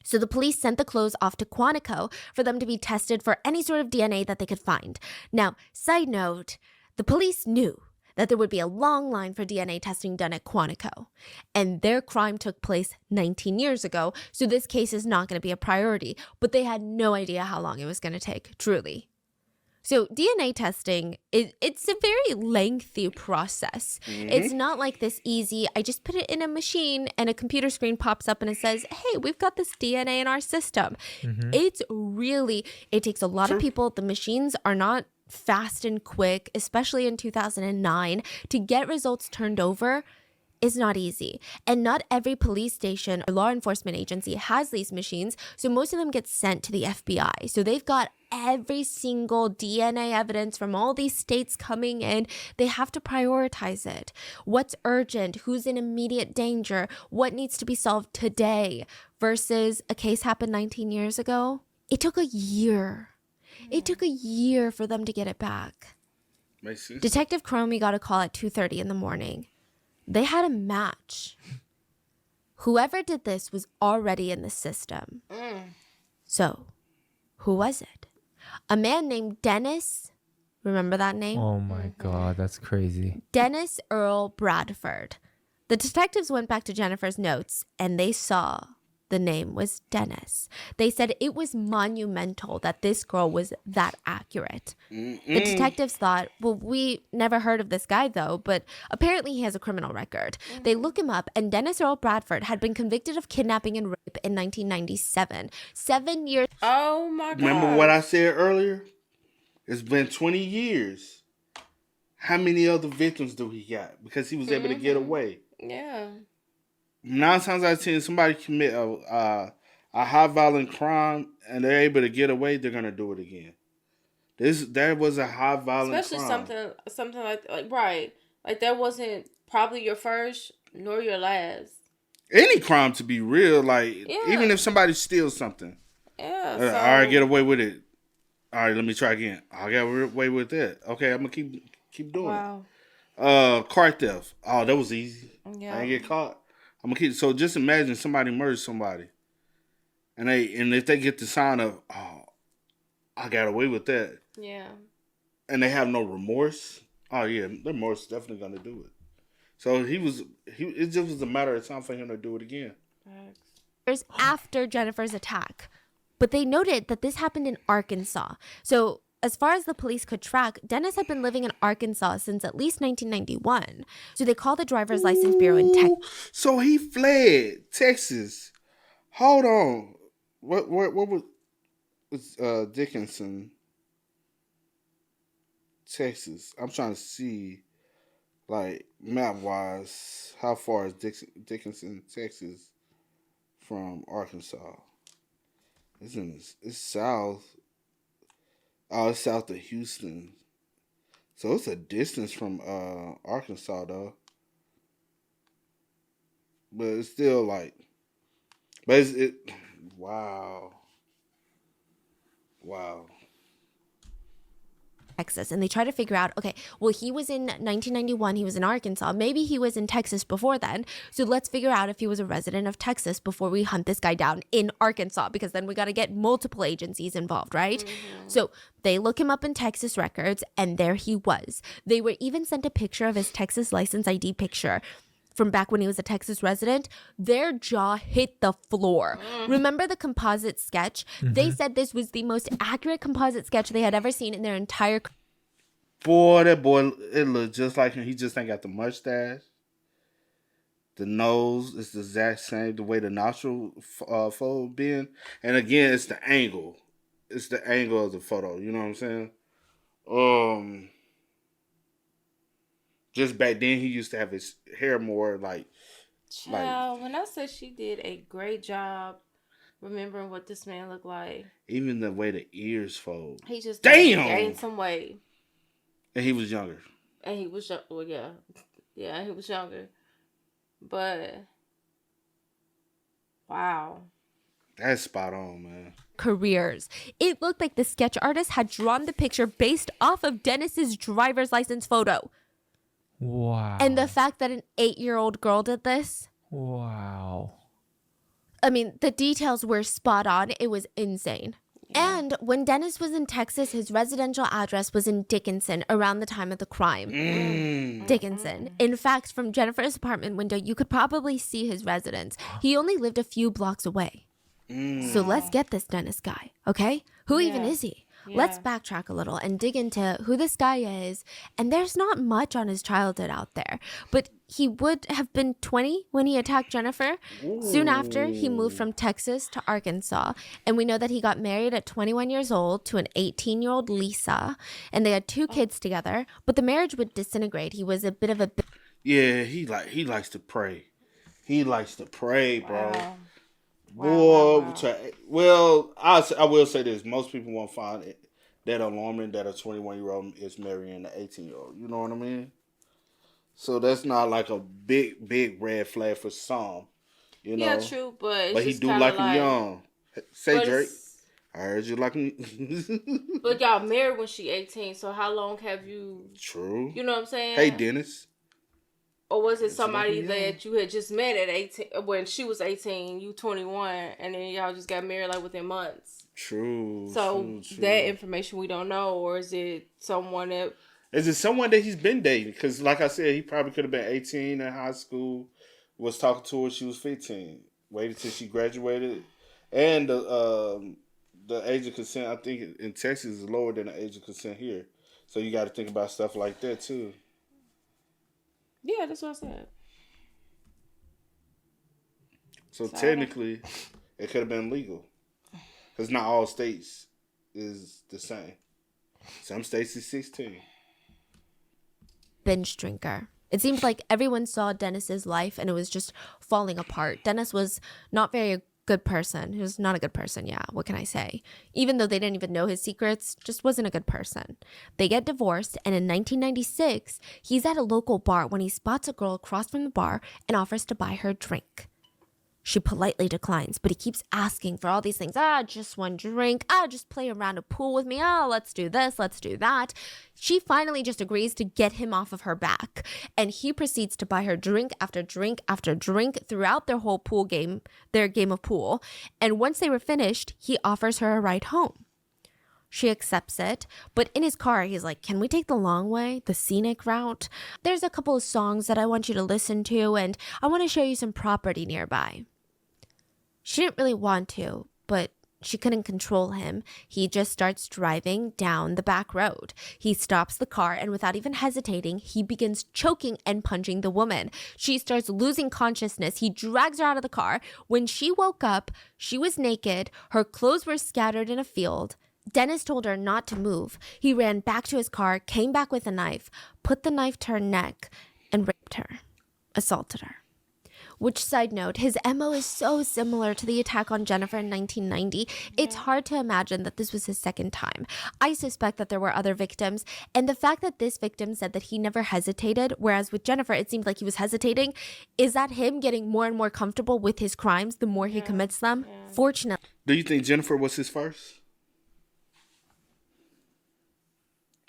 So the police sent the clothes off to Quantico for them to be tested for any sort of DNA that they could find. Now, side note, the police knew that there would be a long line for DNA testing done at Quantico. And their crime took place 19 years ago, so this case is not going to be a priority. But they had no idea how long it was going to take, truly. So DNA testing, it's a very lengthy process. It's not like this easy, I just put it in a machine and a computer screen pops up and it says, hey, we've got this DNA in our system. It takes a lot of people. The machines are not fast and quick, especially in 2009. To get results turned over is not easy. And not every police station or law enforcement agency has these machines, so most of them get sent to the FBI. So they've got every single DNA evidence from all these states coming in. They have to prioritize it. What's urgent? Who's in immediate danger? What needs to be solved today versus a case happened 19 years ago? It took a year. It took a year for them to get it back. Detective Cromie got a call at 2:30 in the morning. They had a match. Whoever did this was already in the system. So, who was it? A man named Dennis. Remember that name? Oh my God, that's crazy. Dennis Earl Bradford. The detectives went back to Jennifer's notes and they saw the name was Dennis. They said it was monumental that this girl was that accurate. The detectives thought, well, we never heard of this guy though, but apparently he has a criminal record. They look him up, and Dennis Earl Bradford had been convicted of kidnapping and rape in 1997. 7 years. Oh my God. Remember what I said earlier? It's been 20 years. How many other victims do he got? Because he was able to get away. Yeah. 9 times out of 10, somebody commit a high violent crime and they're able to get away, they're gonna do it again. That was a high violent Especially crime. something like right. Like that wasn't probably your first nor your last. Any crime, to be real, like even Yeah. if somebody steals something, Yeah. all So right, get away with it. All right, let me try again. I got away with that. Okay, I'm gonna keep doing wow. it. Car theft. Oh, that was easy. Yeah. I ain't get caught. I'm gonna keep. So just imagine somebody murders somebody, and if they get the sign of, oh, I got away with that, Yeah. and they have no remorse. Oh yeah, their remorse is definitely gonna do it. So it just was a matter of time for him to do it again. Facts. Years after Jennifer's attack. But they noted that this happened in Arkansas. So, as far as the police could track, Dennis had been living in Arkansas since at least 1991. So, they called the driver's license bureau in Texas. So he fled Texas. Hold on. What was Dickinson, Texas? I'm trying to see, like, map wise, how far is Dickinson, Texas from Arkansas? It's south. Oh, it's south of Houston. So it's a distance from Arkansas though. But it's still like, but wow. Texas, and they try to figure out, okay, well, he was in 1991, he was in Arkansas. Maybe he was in Texas before then. So let's figure out if he was a resident of Texas before we hunt this guy down in Arkansas, because then we got to get multiple agencies involved, right? Mm-hmm. So they look him up in Texas records, and there he was. They were even sent a picture of his Texas license ID picture from back when he was a Texas resident. Their jaw hit the floor. Remember the composite sketch? Mm-hmm. They said this was the most accurate composite sketch they had ever seen in their entire. Boy, that boy, it looked just like him. He just ain't got the mustache. The nose is the exact same, the way the nostril fold been. And again, it's the angle. It's the angle of the photo. You know what I'm saying? Just back then, he used to have his hair more like. Child, when I said she did a great job remembering what this man looked like. Even the way the ears fold. He just gained some weight. And he was younger. And he was, well, yeah. Yeah, he was younger. But, wow. That's spot on, man. Careers. It looked like the sketch artist had drawn the picture based off of Dennis's driver's license photo. Wow. And the fact that an 8-year-old girl did this. Wow. I mean, the details were spot on. It was insane. Yeah. And when Dennis was in Texas, his residential address was in Dickinson around the time of the crime. Dickinson. In fact, from Jennifer's apartment window, you could probably see his residence. He only lived a few blocks away. So let's get this Dennis guy, okay? Who even is he? Yeah. Let's backtrack a little and dig into who this guy is. And there's not much on his childhood out there. But he would have been 20 when he attacked Jennifer. Ooh. Soon after, he moved from Texas to Arkansas. And we know that he got married at 21 years old to an 18-year-old Lisa. And they had 2 kids together. But the marriage would disintegrate. He was a bit of a... Yeah, he likes to pray. He likes to pray, bro. Wow. Wow. Well, I will say this. Most people won't find it that alarming that a 21-year-old is marrying an 18-year-old. You know what I mean? So that's not like a big red flag for some. You know? Yeah, true, but he do like him young. Say, Drake. I heard you like him. But y'all married when she 18, so how long have you... True. You know what I'm saying? Hey, Dennis. Or was it somebody that you had just met at 18, when she was 18, you 21, and then y'all just got married like within months? True. So true. that information we don't know, or is it someone that... Is it someone that he's been dating? Because like I said, he probably could have been 18 in high school, was talking to her, she was 15. Waited till she graduated. And the age of consent, I think in Texas is lower than the age of consent here. So you got to think about stuff like that too. Yeah, that's what I said. So technically, it could have been legal. Because not all states is the same. Some states is 16. Binge drinker. It seemed like everyone saw Dennis's life and it was just falling apart. Dennis was not very a good person. He was not a good person, yeah. What can I say? Even though they didn't even know his secrets, just wasn't a good person. They get divorced, and in 1996, he's at a local bar when he spots a girl across from the bar and offers to buy her a drink. She politely declines, but he keeps asking for all these things. Just one drink. Just play a round of pool with me. Let's do this. Let's do that. She finally just agrees to get him off of her back. And he proceeds to buy her drink after drink after drink throughout their whole pool game, their game of pool. And once they were finished, he offers her a ride home. She accepts it, but in his car, he's like, can we take the long way, the scenic route? There's a couple of songs that I want you to listen to, and I want to show you some property nearby. She didn't really want to, but she couldn't control him. He just starts driving down the back road. He stops the car, and without even hesitating, he begins choking and punching the woman. She starts losing consciousness. He drags her out of the car. When she woke up, she was naked. Her clothes were scattered in a field. Dennis told her not to move. He ran back to his car, came back with a knife, put the knife to her neck, and raped her, assaulted her. Which, side note, his MO is so similar to the attack on Jennifer in 1990. It's hard to imagine that this was his second time. I suspect that there were other victims, and the fact that this victim said that he never hesitated, whereas with Jennifer it seemed like he was hesitating, is that him getting more and more comfortable with his crimes the more he commits them? Fortunately. Do you think Jennifer was his first?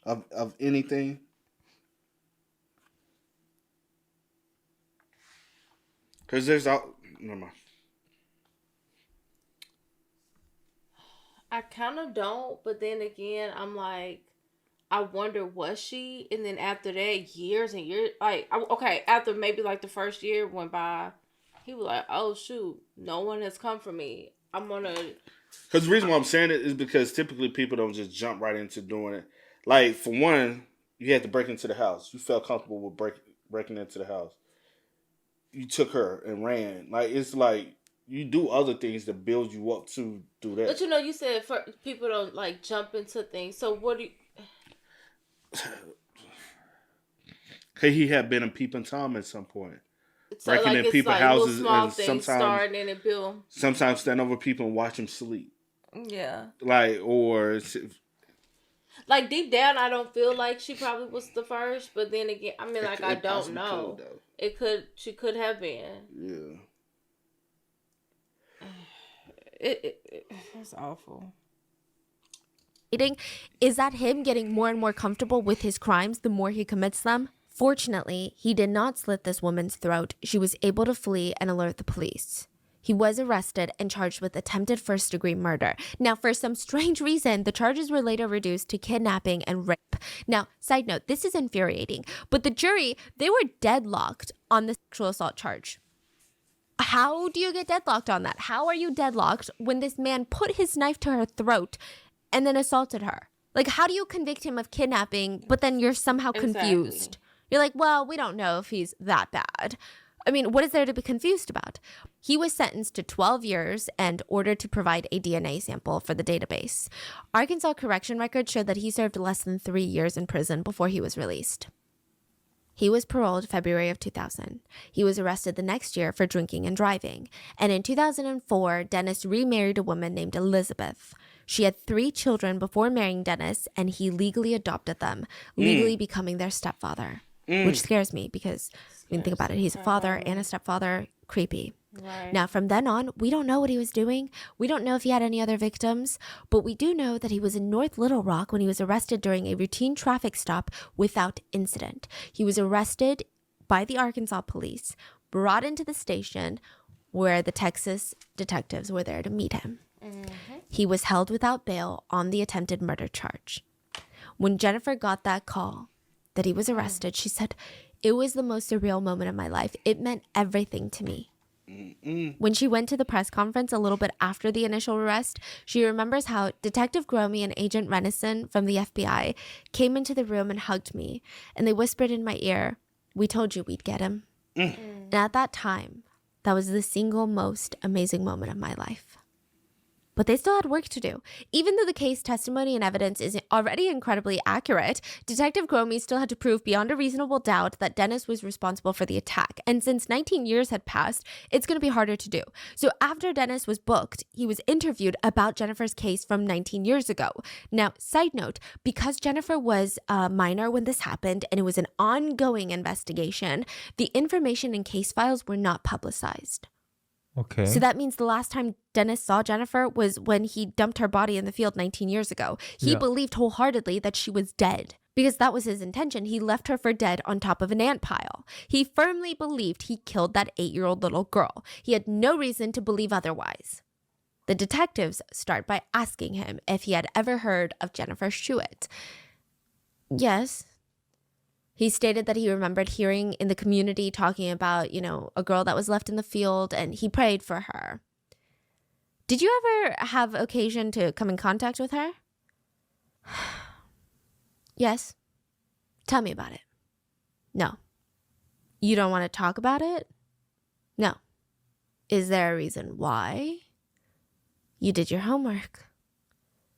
Of anything? Because there's out. Never mind. I kind of don't, but then again, I'm like, I wonder, was she? And then after that, years and years, like, okay, after maybe like the first year went by, he was like, oh shoot, no one has come for me. I'm gonna. Because the reason why I'm saying it is because typically people don't just jump right into doing it. Like, for one, you had to break into the house. You felt comfortable with breaking into the house. You took her and ran. Like, it's like you do other things to build you up to do that. But you said people don't like jump into things. So what do you? Could he have been a peeping Tom at some point? So breaking like in it's people's like houses small and things starting and it build. Sometimes stand over people and watch them sleep. Yeah. Like, or like deep down, I don't feel like she probably was the first, but then again, I mean, like I don't know. She could have been. Yeah. It's awful. Is that him getting more and more comfortable with his crimes the more he commits them? Fortunately, he did not slit this woman's throat. She was able to flee and alert the police. He was arrested and charged with attempted first-degree murder. Now, for some strange reason, the charges were later reduced to kidnapping and rape. Now, side note, this is infuriating, but the jury, they were deadlocked on the sexual assault charge. How do you get deadlocked on that? How are you deadlocked when this man put his knife to her throat and then assaulted her? Like, how do you convict him of kidnapping, but then you're somehow confused? Exactly. You're like, well, we don't know if he's that bad. I mean, what is there to be confused about? He was sentenced to 12 years and ordered to provide a DNA sample for the database. Arkansas correction records showed that he served less than 3 years in prison before he was released. He was paroled February of 2000. He was arrested the next year for drinking and driving. And in 2004, Dennis remarried a woman named Elizabeth. She had 3 children before marrying Dennis, and he legally adopted them, legally becoming their stepfather. Which scares me because, I mean, think about it. He's a father and a stepfather. Creepy. Right. Now, from then on, we don't know what he was doing. We don't know if he had any other victims, but we do know that he was in North Little Rock when he was arrested during a routine traffic stop without incident. He was arrested by the Arkansas police, brought into the station where the Texas detectives were there to meet him. He was held without bail on the attempted murder charge. When Jennifer got that call that he was arrested, she said, "It was the most surreal moment of my life. It meant everything to me." When she went to the press conference a little bit after the initial arrest, she remembers how Detective Gromey and Agent Renison from the FBI came into the room and hugged me, and they whispered in my ear, "We told you we'd get him." And at that time, that was the single most amazing moment of my life. But they still had work to do. Even though the case testimony and evidence is already incredibly accurate, Detective Cromie still had to prove beyond a reasonable doubt that Dennis was responsible for the attack. And since 19 years had passed, it's going to be harder to do. So after Dennis was booked, he was interviewed about Jennifer's case from 19 years ago. Now, side note, because Jennifer was a minor when this happened and it was an ongoing investigation, the information in case files were not publicized. Okay. So that means the last time Dennis saw Jennifer was when he dumped her body in the field 19 years ago. He believed wholeheartedly that she was dead because that was his intention. He left her for dead on top of an ant pile. He firmly believed he killed that 8-year-old little girl. He had no reason to believe otherwise. The detectives start by asking him if he had ever heard of Jennifer Schuett. Yes. He stated that he remembered hearing in the community talking about, a girl that was left in the field, and he prayed for her. Did you ever have occasion to come in contact with her? Yes. Tell me about it. No. You don't want to talk about it? No. Is there a reason why? You did your homework.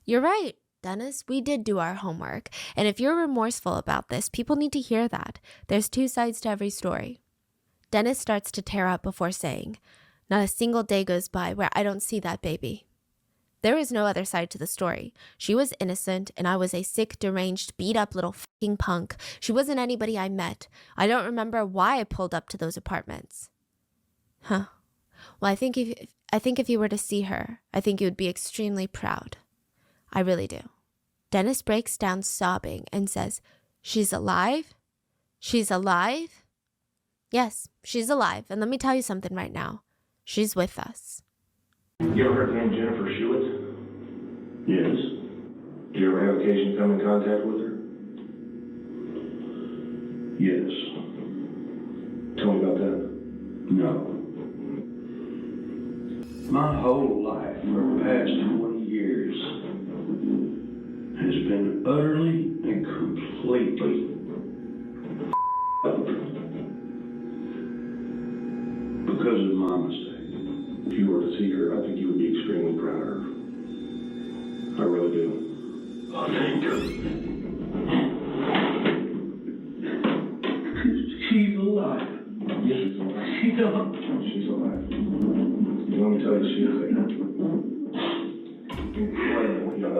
You're right, Dennis, we did do our homework. And if you're remorseful about this, people need to hear that. There's 2 sides to every story. Dennis starts to tear up before saying, not a single day goes by where I don't see that baby. There is no other side to the story. She was innocent, and I was a sick, deranged, beat-up little fucking punk. She wasn't anybody I met. I don't remember why I pulled up to those apartments. Huh. Well, I think if you were to see her, I think you would be extremely proud. I really do. Dennis breaks down sobbing and says, she's alive? She's alive? Yes, she's alive. And let me tell you something right now. She's with us. You ever heard the name Jennifer Schuett? Yes. Did you ever have occasion to come in contact with her? Yes. Tell me about that. No. My whole life for the past 20 years has been utterly and completely up because of my mistake. If you were to see her, I think you would be extremely proud of her. I really do. Oh, thank you. She's alive. Yes, she's alive. She's alive. She's alive. Let me tell you, she is incredible young.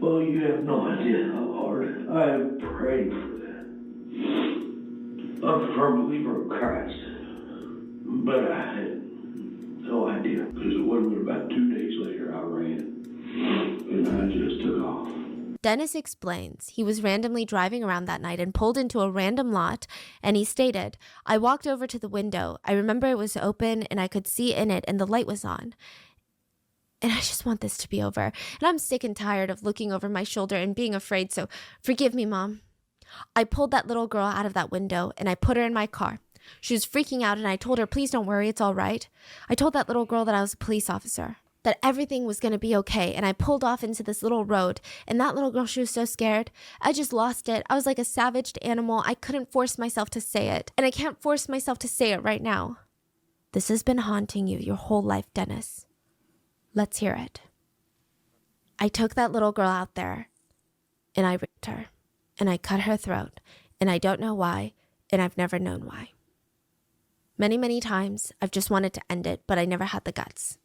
Well, you have no idea how hard I have prayed for that. I'm a firm believer of Christ, but I had no idea, because it wasn't but about 2 days later I ran, and I just took off. Dennis explains he was randomly driving around that night and pulled into a random lot, and he stated, I walked over to the window. I remember it was open and I could see in it and the light was on. And I just want this to be over. And I'm sick and tired of looking over my shoulder and being afraid, so forgive me, Mom. I pulled that little girl out of that window and I put her in my car. She was freaking out and I told her, please don't worry, it's all right. I told that little girl that I was a police officer, that everything was going to be okay. And I pulled off into this little road, and that little girl, she was so scared. I just lost it. I was like a savaged animal. I couldn't force myself to say it, and I can't force myself to say it right now. This has been haunting you your whole life, Dennis. Let's hear it. I took that little girl out there and I raped her and I cut her throat, and I don't know why, and I've never known why. Many, many times I've just wanted to end it, but I never had the guts.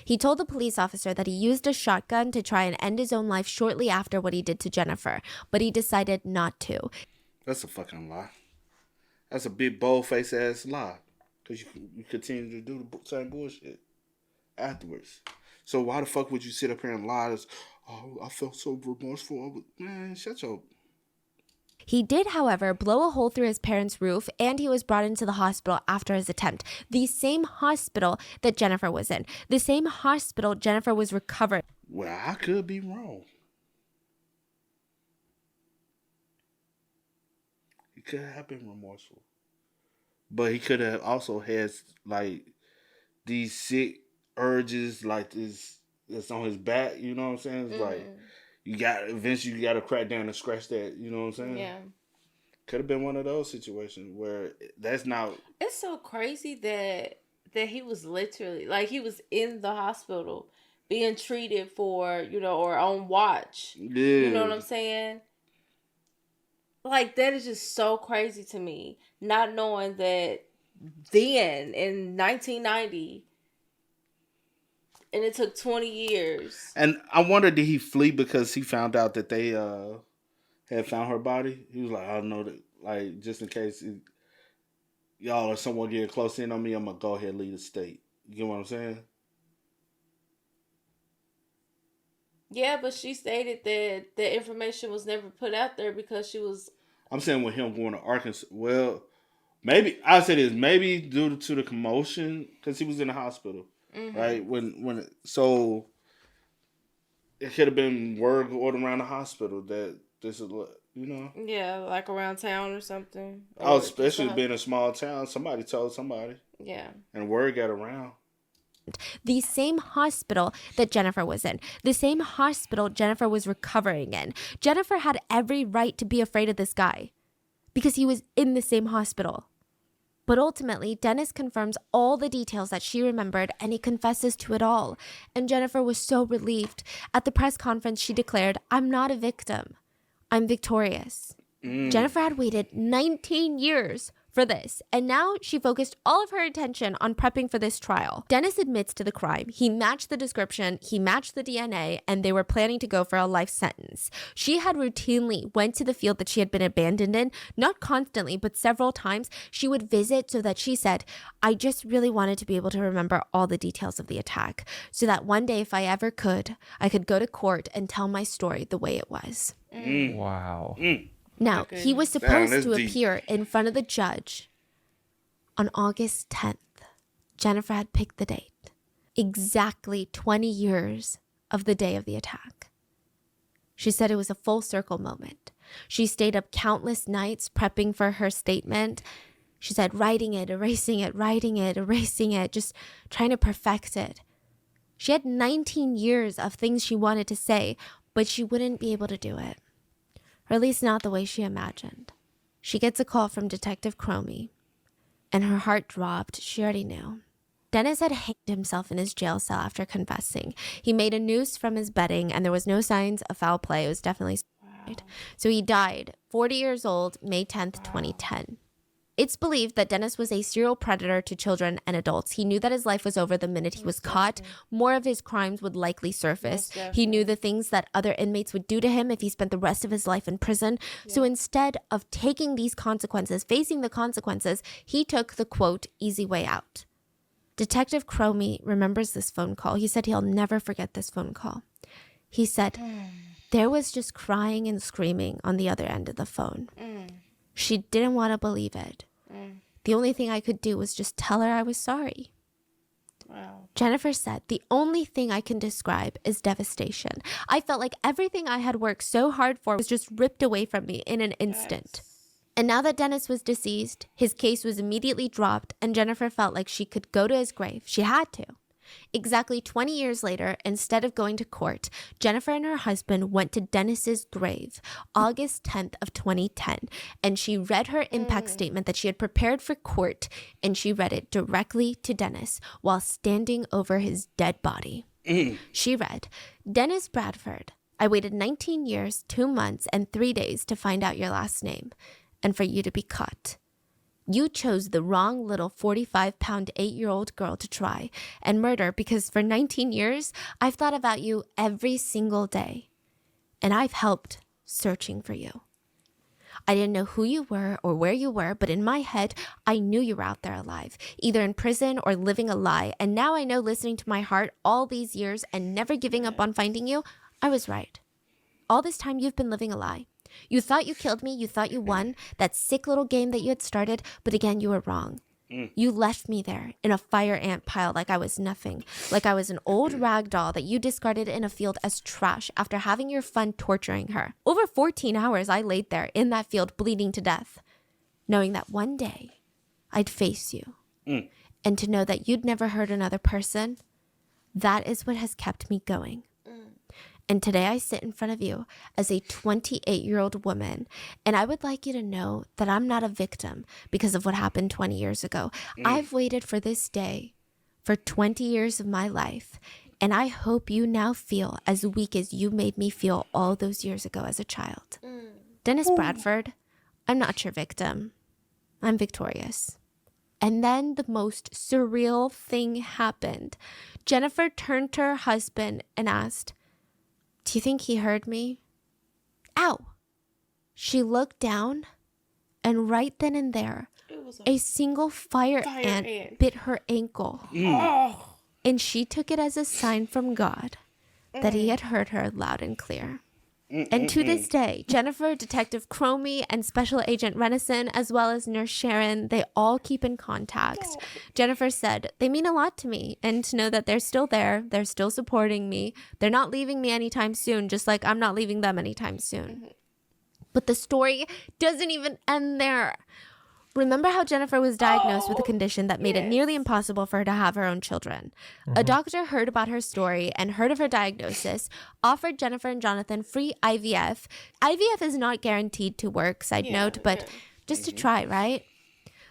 He told the police officer that he used a shotgun to try and end his own life shortly after what he did to Jennifer, but he decided not to. That's a fucking lie. That's a big bold-faced ass lie. Because you continue to do the same bullshit afterwards. So why the fuck would you sit up here and lie? Oh, I felt so remorseful. Man, shut your... He did, however, blow a hole through his parents' roof, and he was brought into the hospital after his attempt. The same hospital that Jennifer was in. The same hospital Jennifer was recovering. Well, I could be wrong. He could have been remorseful. But he could have also had, like, these sick urges, like this, that's on his back, you know what I'm saying? It's like... Eventually you got to crack down and scratch that, you know what I'm saying? Yeah. Could have been one of those situations where that's not... It's so crazy that that he was literally, like, he was in the hospital being treated for, or on watch. Yeah. You know what I'm saying? Like, that is just so crazy to me. Not knowing that then in 1990, and it took 20 years. And I wonder, did he flee because he found out that they had found her body? He was like, I don't know, that, like, just in case y'all or someone getting close in on me, I'm gonna go ahead and leave the state. You get what I'm saying? Yeah, but she stated that the information was never put out there because she was. I'm saying with him going to Arkansas. Well, maybe I said this. Maybe due to the commotion because he was in the hospital, right? So it could have been word going around the hospital that this is, Yeah, like around town or something. Oh, Or especially just being a small town, somebody told somebody, Yeah. and word got around. The same hospital that Jennifer was in, the same hospital Jennifer was recovering in. Jennifer had every right to be afraid of this guy because he was in the same hospital. But ultimately, Dennis confirms all the details that she remembered and he confesses to it all. And Jennifer was so relieved. At the press conference, she declared, "I'm not a victim. I'm victorious." Jennifer had waited 19 years for this, and now she focused all of her attention on prepping for this trial. Dennis admits to the crime. He matched the description, he matched the DNA, and they were planning to go for a life sentence. She had routinely went to the field that she had been abandoned in, not constantly, but several times. She would visit so that she said, "I just really wanted to be able to remember all the details of the attack, so that one day, if I ever could, I could go to court and tell my story the way it was." Wow. Now, he was supposed that's to deep. appear in front of the judge on August 10th. Jennifer had picked the date. Exactly 20 years of the day of the attack. She said it was a full circle moment. She stayed up countless nights prepping for her statement. She said writing it, erasing it, writing it, erasing it, just trying to perfect it. She had 19 years of things she wanted to say, but she wouldn't be able to do it. Or at least not the way she imagined. She gets a call from Detective Cromie, and her heart dropped. She already knew. Dennis had hanged himself in his jail cell after confessing. He made a noose from his bedding, and there was no signs of foul play. It was definitely suicide. So he died, 40 years old, May 10th, 2010. It's believed that Dennis was a serial predator to children and adults. He knew that his life was over the minute he was caught. More of his crimes would likely surface. He knew the things that other inmates would do to him if he spent the rest of his life in prison. So instead of taking these consequences, facing the consequences, he took the, quote, easy way out. Detective Cromie remembers this phone call. He said he'll never forget this phone call. He said, there was just crying and screaming on the other end of the phone. She didn't want to believe it. The only thing I could do was just tell her I was sorry. Wow. Jennifer said, the only thing I can describe is devastation. I felt like everything I had worked so hard for was just ripped away from me in an instant. And now that Dennis was deceased, his case was immediately dropped, and Jennifer felt like she could go to his grave. She had to. Exactly 20 years later, instead of going to court, Jennifer and her husband went to Dennis's grave, August 10th of 2010, and she read her impact statement that she had prepared for court, and she read it directly to Dennis while standing over his dead body. She read, "Dennis Bradford, I waited 19 years, 2 months, and 3 days to find out your last name, and for you to be caught. You chose the wrong little 45-pound 8-year-old girl to try and murder because for 19 years, I've thought about you every single day. And I've helped searching for you. I didn't know who you were or where you were, but in my head, I knew you were out there alive, either in prison or living a lie. And now I know, listening to my heart all these years and never giving up on finding you, I was right. All this time, you've been living a lie. You thought you killed me. You thought you won that sick little game that you had started. But again, you were wrong. You left me there in a fire ant pile like I was nothing, like I was an old rag doll that you discarded in a field as trash after having your fun torturing her. Over 14 hours, I laid there in that field bleeding to death, knowing that one day I'd face you. And to know that you'd never hurt another person, that is what has kept me going. And today I sit in front of you as a 28-year-old woman, and I would like you to know that I'm not a victim because of what happened 20 years ago. I've waited for this day for 20 years of my life, and I hope you now feel as weak as you made me feel all those years ago as a child. Dennis Bradford, I'm not your victim. I'm victorious. And then the most surreal thing happened. Jennifer turned to her husband and asked, "Do you think he heard me?" Ow! She looked down, and right then and there, a single fire ant bit her ankle. Oh. And she took it as a sign from God that he had heard her loud and clear. And to this day, Jennifer, Detective Cromie, and Special Agent Renison, as well as Nurse Sharon, they all keep in contact. Jennifer said, "They mean a lot to me, and to know that they're still there, they're still supporting me, they're not leaving me anytime soon, just like I'm not leaving them anytime soon." But the story doesn't even end there. Remember how Jennifer was diagnosed with a condition that made it nearly impossible for her to have her own children. A doctor heard about her story and heard of her diagnosis, offered Jennifer and Jonathan free IVF. IVF is not guaranteed to work, side note, but just to try, right?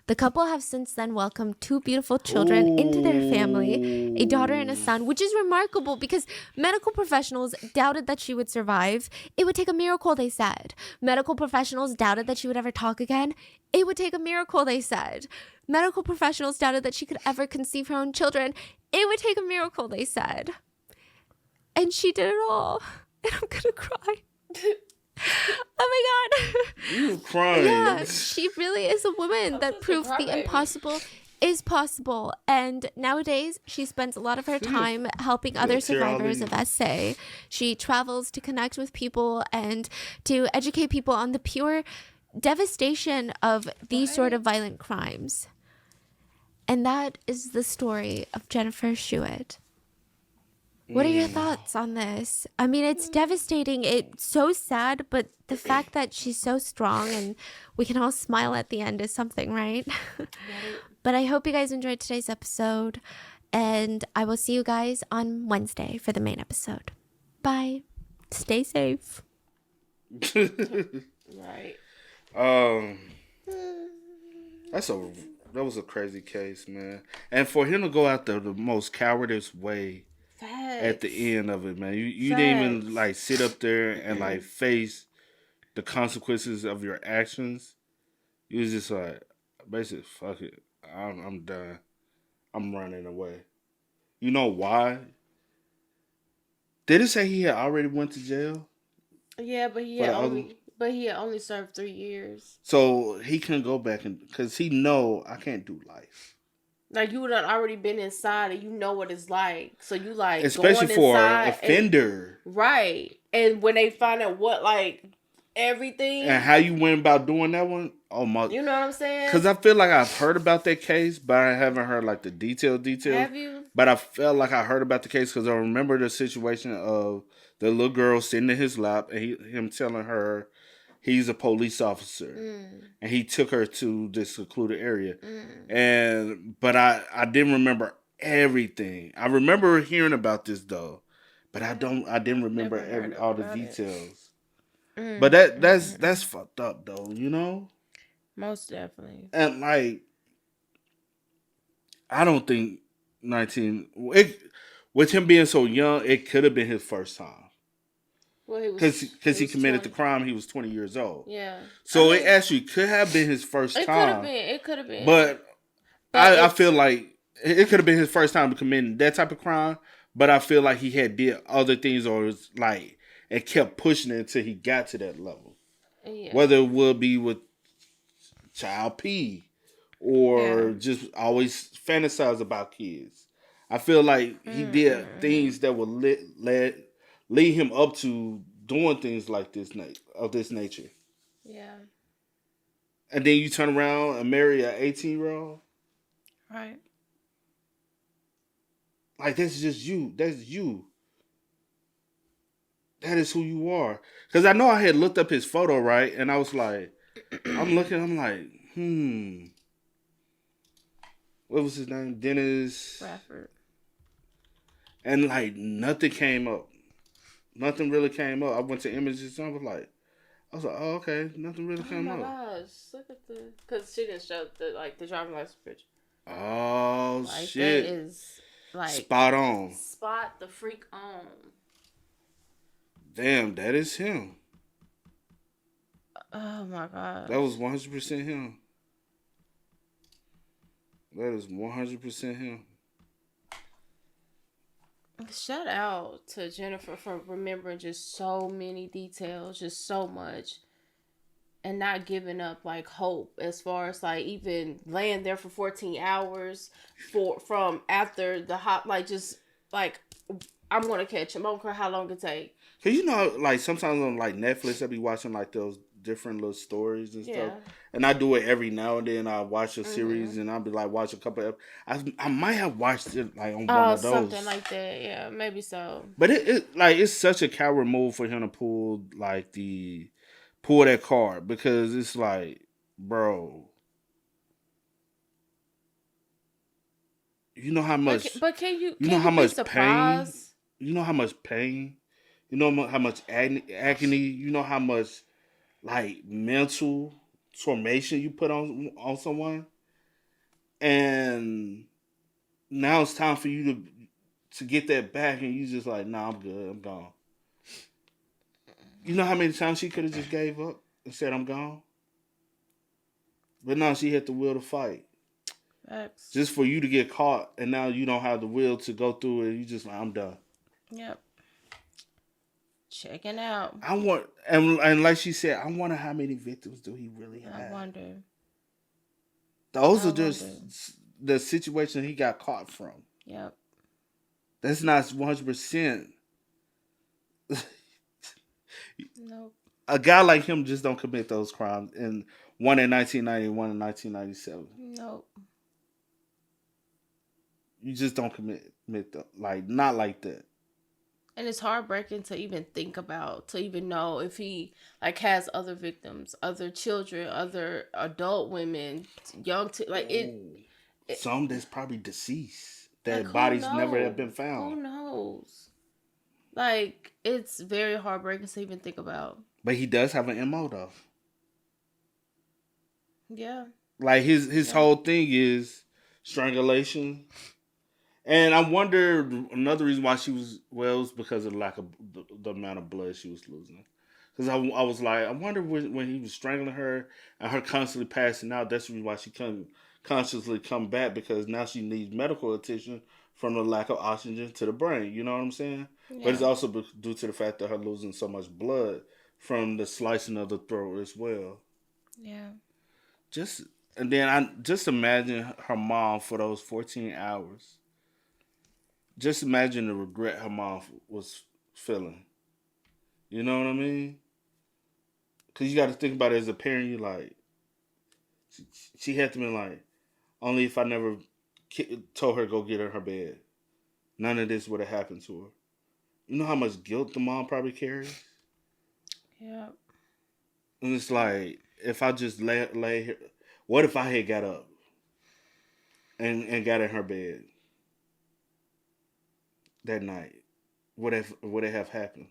The couple have since then welcomed 2 beautiful children into their family, a daughter and a son, which is remarkable because medical professionals doubted that she would survive. It would take a miracle, they said. Medical professionals doubted that she would ever talk again. It would take a miracle, they said. Medical professionals doubted that she could ever conceive her own children. It would take a miracle, they said. And she did it all. And I'm gonna cry. Oh my God. You crying. Yeah, she really is a woman that proved the impossible is possible. And nowadays, she spends a lot of her time helping other survivors of SA. She travels to connect with people and to educate people on the pure devastation of these sort of violent crimes. And that is the story of Jennifer Schuett. What are your thoughts on this? I mean, it's devastating. It's so sad, but the fact that she's so strong and we can all smile at the end is something, right? But I hope you guys enjoyed today's episode, and I will see you guys on Wednesday for the main episode. Bye. Stay safe. Right. That was a crazy case, man. And for him to go out the most cowardice way at the end of it, man. You didn't even like sit up there and like face the consequences of your actions. You was just like, basically, fuck it. I'm done. I'm running away. You know why? Did it say he had already went to jail? Yeah, but he had only served 3 years. So he couldn't go back because he know I can't do life. Like, you would have already been inside and you know what it's like. So you like especially going for inside an offender. Right. And when they find out what like everything and how you went about doing that one, oh my, you know what I'm saying? Because I feel like I've heard about that case, but I haven't heard like the details. Have you? But I felt like I heard about the case because I remember the situation of the little girl sitting in his lap and him telling her he's a police officer, and he took her to this secluded area. But I didn't remember everything. I remember hearing about this though, but I didn't remember all the details. But that's fucked up though, you know. Most definitely. And like, I don't think with him being so young, it could have been his first time. Because he committed 20. The crime, he was 20 years old. Yeah. So it actually could have been his first time. It could have been. But I feel like it could have been his first time committing that type of crime. But I feel like he had did other things or was like, and kept pushing it until he got to that level. Yeah. Whether it would be with child P or just always fantasize about kids. I feel like he did things that would lead him up to doing things like this of this nature. Yeah. And then you turn around and marry an 18-year-old. Right. Like, that's just you. That's you. That is who you are. Because I know I had looked up his photo, right? And I was like, I'm like, what was his name? Dennis Bradford. And like, nothing came up. Nothing really came up. I went to images and I was like, oh, okay. Nothing really came up. Oh my gosh. Look at because she didn't show the driving license picture. Oh Like shit! that is like Spot on. spot the freak on. Damn, that is him. Oh my god. That was 100% him. That is 100% him. Shout out to Jennifer for remembering just so many details, just so much, and not giving up like hope as far as like even laying there for 14 hours from after the hot, like just like I'm gonna catch him. I don't care how long it take. Cause you know, like sometimes on like Netflix, I be watching like those different little stories and stuff, Yeah. and I do it every now and then. I watch a series and I'll be like watch a couple of. I might have watched it like on one Oh, of those, something like that. Yeah, maybe so. but it like it's such a coward move for him to pull that card because it's like, bro, you know how much But can you you know how be much pain, surprised? you know how much pain, you know how much agony, you know how much like mental formation you put on someone, and now it's time for you to get that back, and you just like, nah, I'm good, I'm gone. You know how many times she could have just gave up and said, I'm gone, but now she had the will to fight. Facts. Just for you to get caught, and now you don't have the will to go through it. You just like, I'm done. Yep. Checking out. I want, and like she said, I wonder how many victims do he really have. I wonder. Those are just the situation he got caught from. Yep. That's not 100%. Nope. A guy like him just don't commit those crimes. And one in 1990, one in 1997. Nope. You just don't commit them. Like, not like that. And it's heartbreaking to even think about, to even know if he like has other victims, other children, other adult women, Some that's probably deceased. That like, bodies never have been Who found. knows? Like, it's very heartbreaking to even think about. But he does have an MO though. Yeah. Like his whole thing is strangulation. And I wonder another reason why she was, well, it was because of the lack of the amount of blood she was losing. Because I was like, I wonder when he was strangling her and her constantly passing out, that's the reason why she couldn't consciously come back, because now she needs medical attention from the lack of oxygen to the brain. You know what I'm saying? Yeah. But it's also due to the fact that her losing so much blood from the slicing of the throat as well. Yeah. And then I just imagine her mom for those 14 hours. Just imagine the regret her mom was feeling. You know what I mean? Because you got to think about it as a parent. You like, she had to be like, only if I never told her to go get her bed, none of this would have happened to her. You know how much guilt the mom probably carries? Yeah. And it's like, if I just lay here, what if I had got up and got in her bed that night? Would it have happened?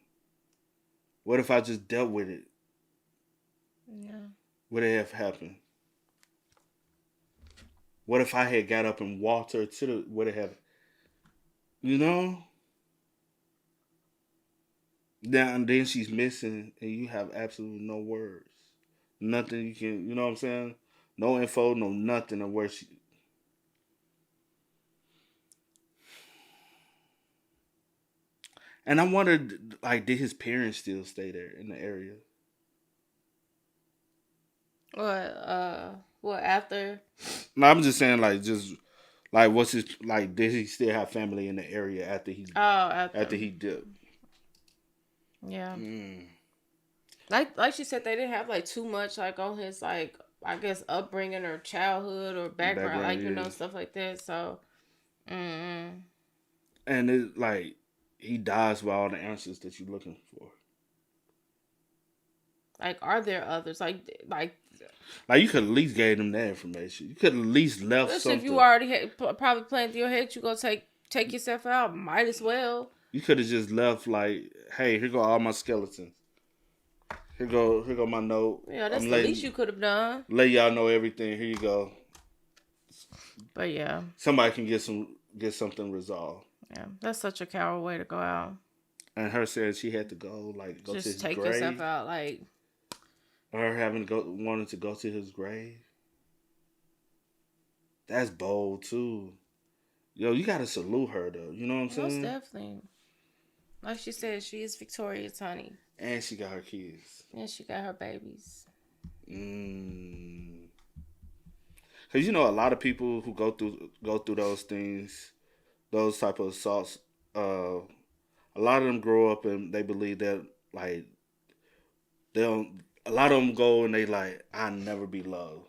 What if I just dealt with it? Yeah. Would it have happened? What if I had got up and walked her to the, would it have, you know? Then she's missing and you have absolutely no words. Nothing you can, you know what I'm saying? No info, no nothing of where she. And I wondered, like, did his parents still stay there in the area? What after? No, I'm just saying, like, what's his, like, did he still have family in the area after he dipped? Yeah. Like she said, they didn't have like too much like on his like, I guess, upbringing or childhood or background like, you know, stuff like that. So, And it like he dies with all the answers that you're looking for. Like, are there others like you could at least gave them that information. You could at least left something. If you already had probably planned in your head, you gonna take yourself out. Might as well. You could have just left like, hey, here go all my skeletons. Here go my note. Yeah, that's the least you could have done. Let y'all know everything. Here you go. But yeah, somebody can get something resolved. yeah, that's such a coward way to go out. And her saying she had to go to his Just take grave. yourself out, like. Her wanting to go to his grave. That's bold too. Yo, you gotta salute her though. You know what I'm saying? Most definitely. Like she said, she is victorious, honey. And she got her kids. And she got her babies. Cause you know a lot of people who go through those things, those type of assaults. A lot of them grow up and they believe that like they don't. A lot of them go and they like, I'll never be loved.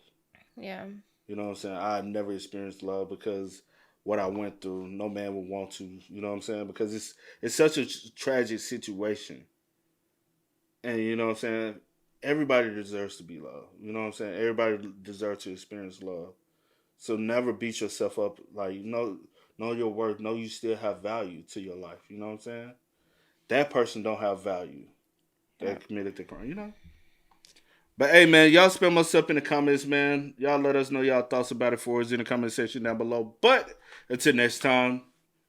Yeah. You know what I'm saying? I never experienced love because what I went through, no man would want to. You know what I'm saying? Because it's such a tragic situation. And you know what I'm saying? Everybody deserves to be loved. You know what I'm saying? Everybody deserves to experience love. So never beat yourself up. Like, know your worth. Know you still have value to your life. You know what I'm saying? That person don't have value. They committed the crime. You know? But hey, man, y'all spam us up in the comments, man. Y'all let us know y'all thoughts about it for us in the comment section down below. But until next time,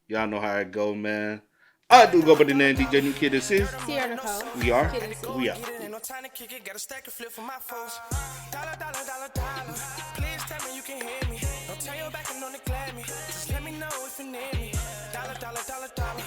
y'all know how it go, man. I do go by the name DJ New Kid. This is Sierra Nicole. We Are. Kid and C. We Out. Ain't no time to kick it, got a stack of flip for my folks. Dollar, dollar, dollar, dollar. Please tell me you can hear me. Don't turn your back and don't neglect me. Just let me know if you need me. Dollar, dollar, dollar, dollar.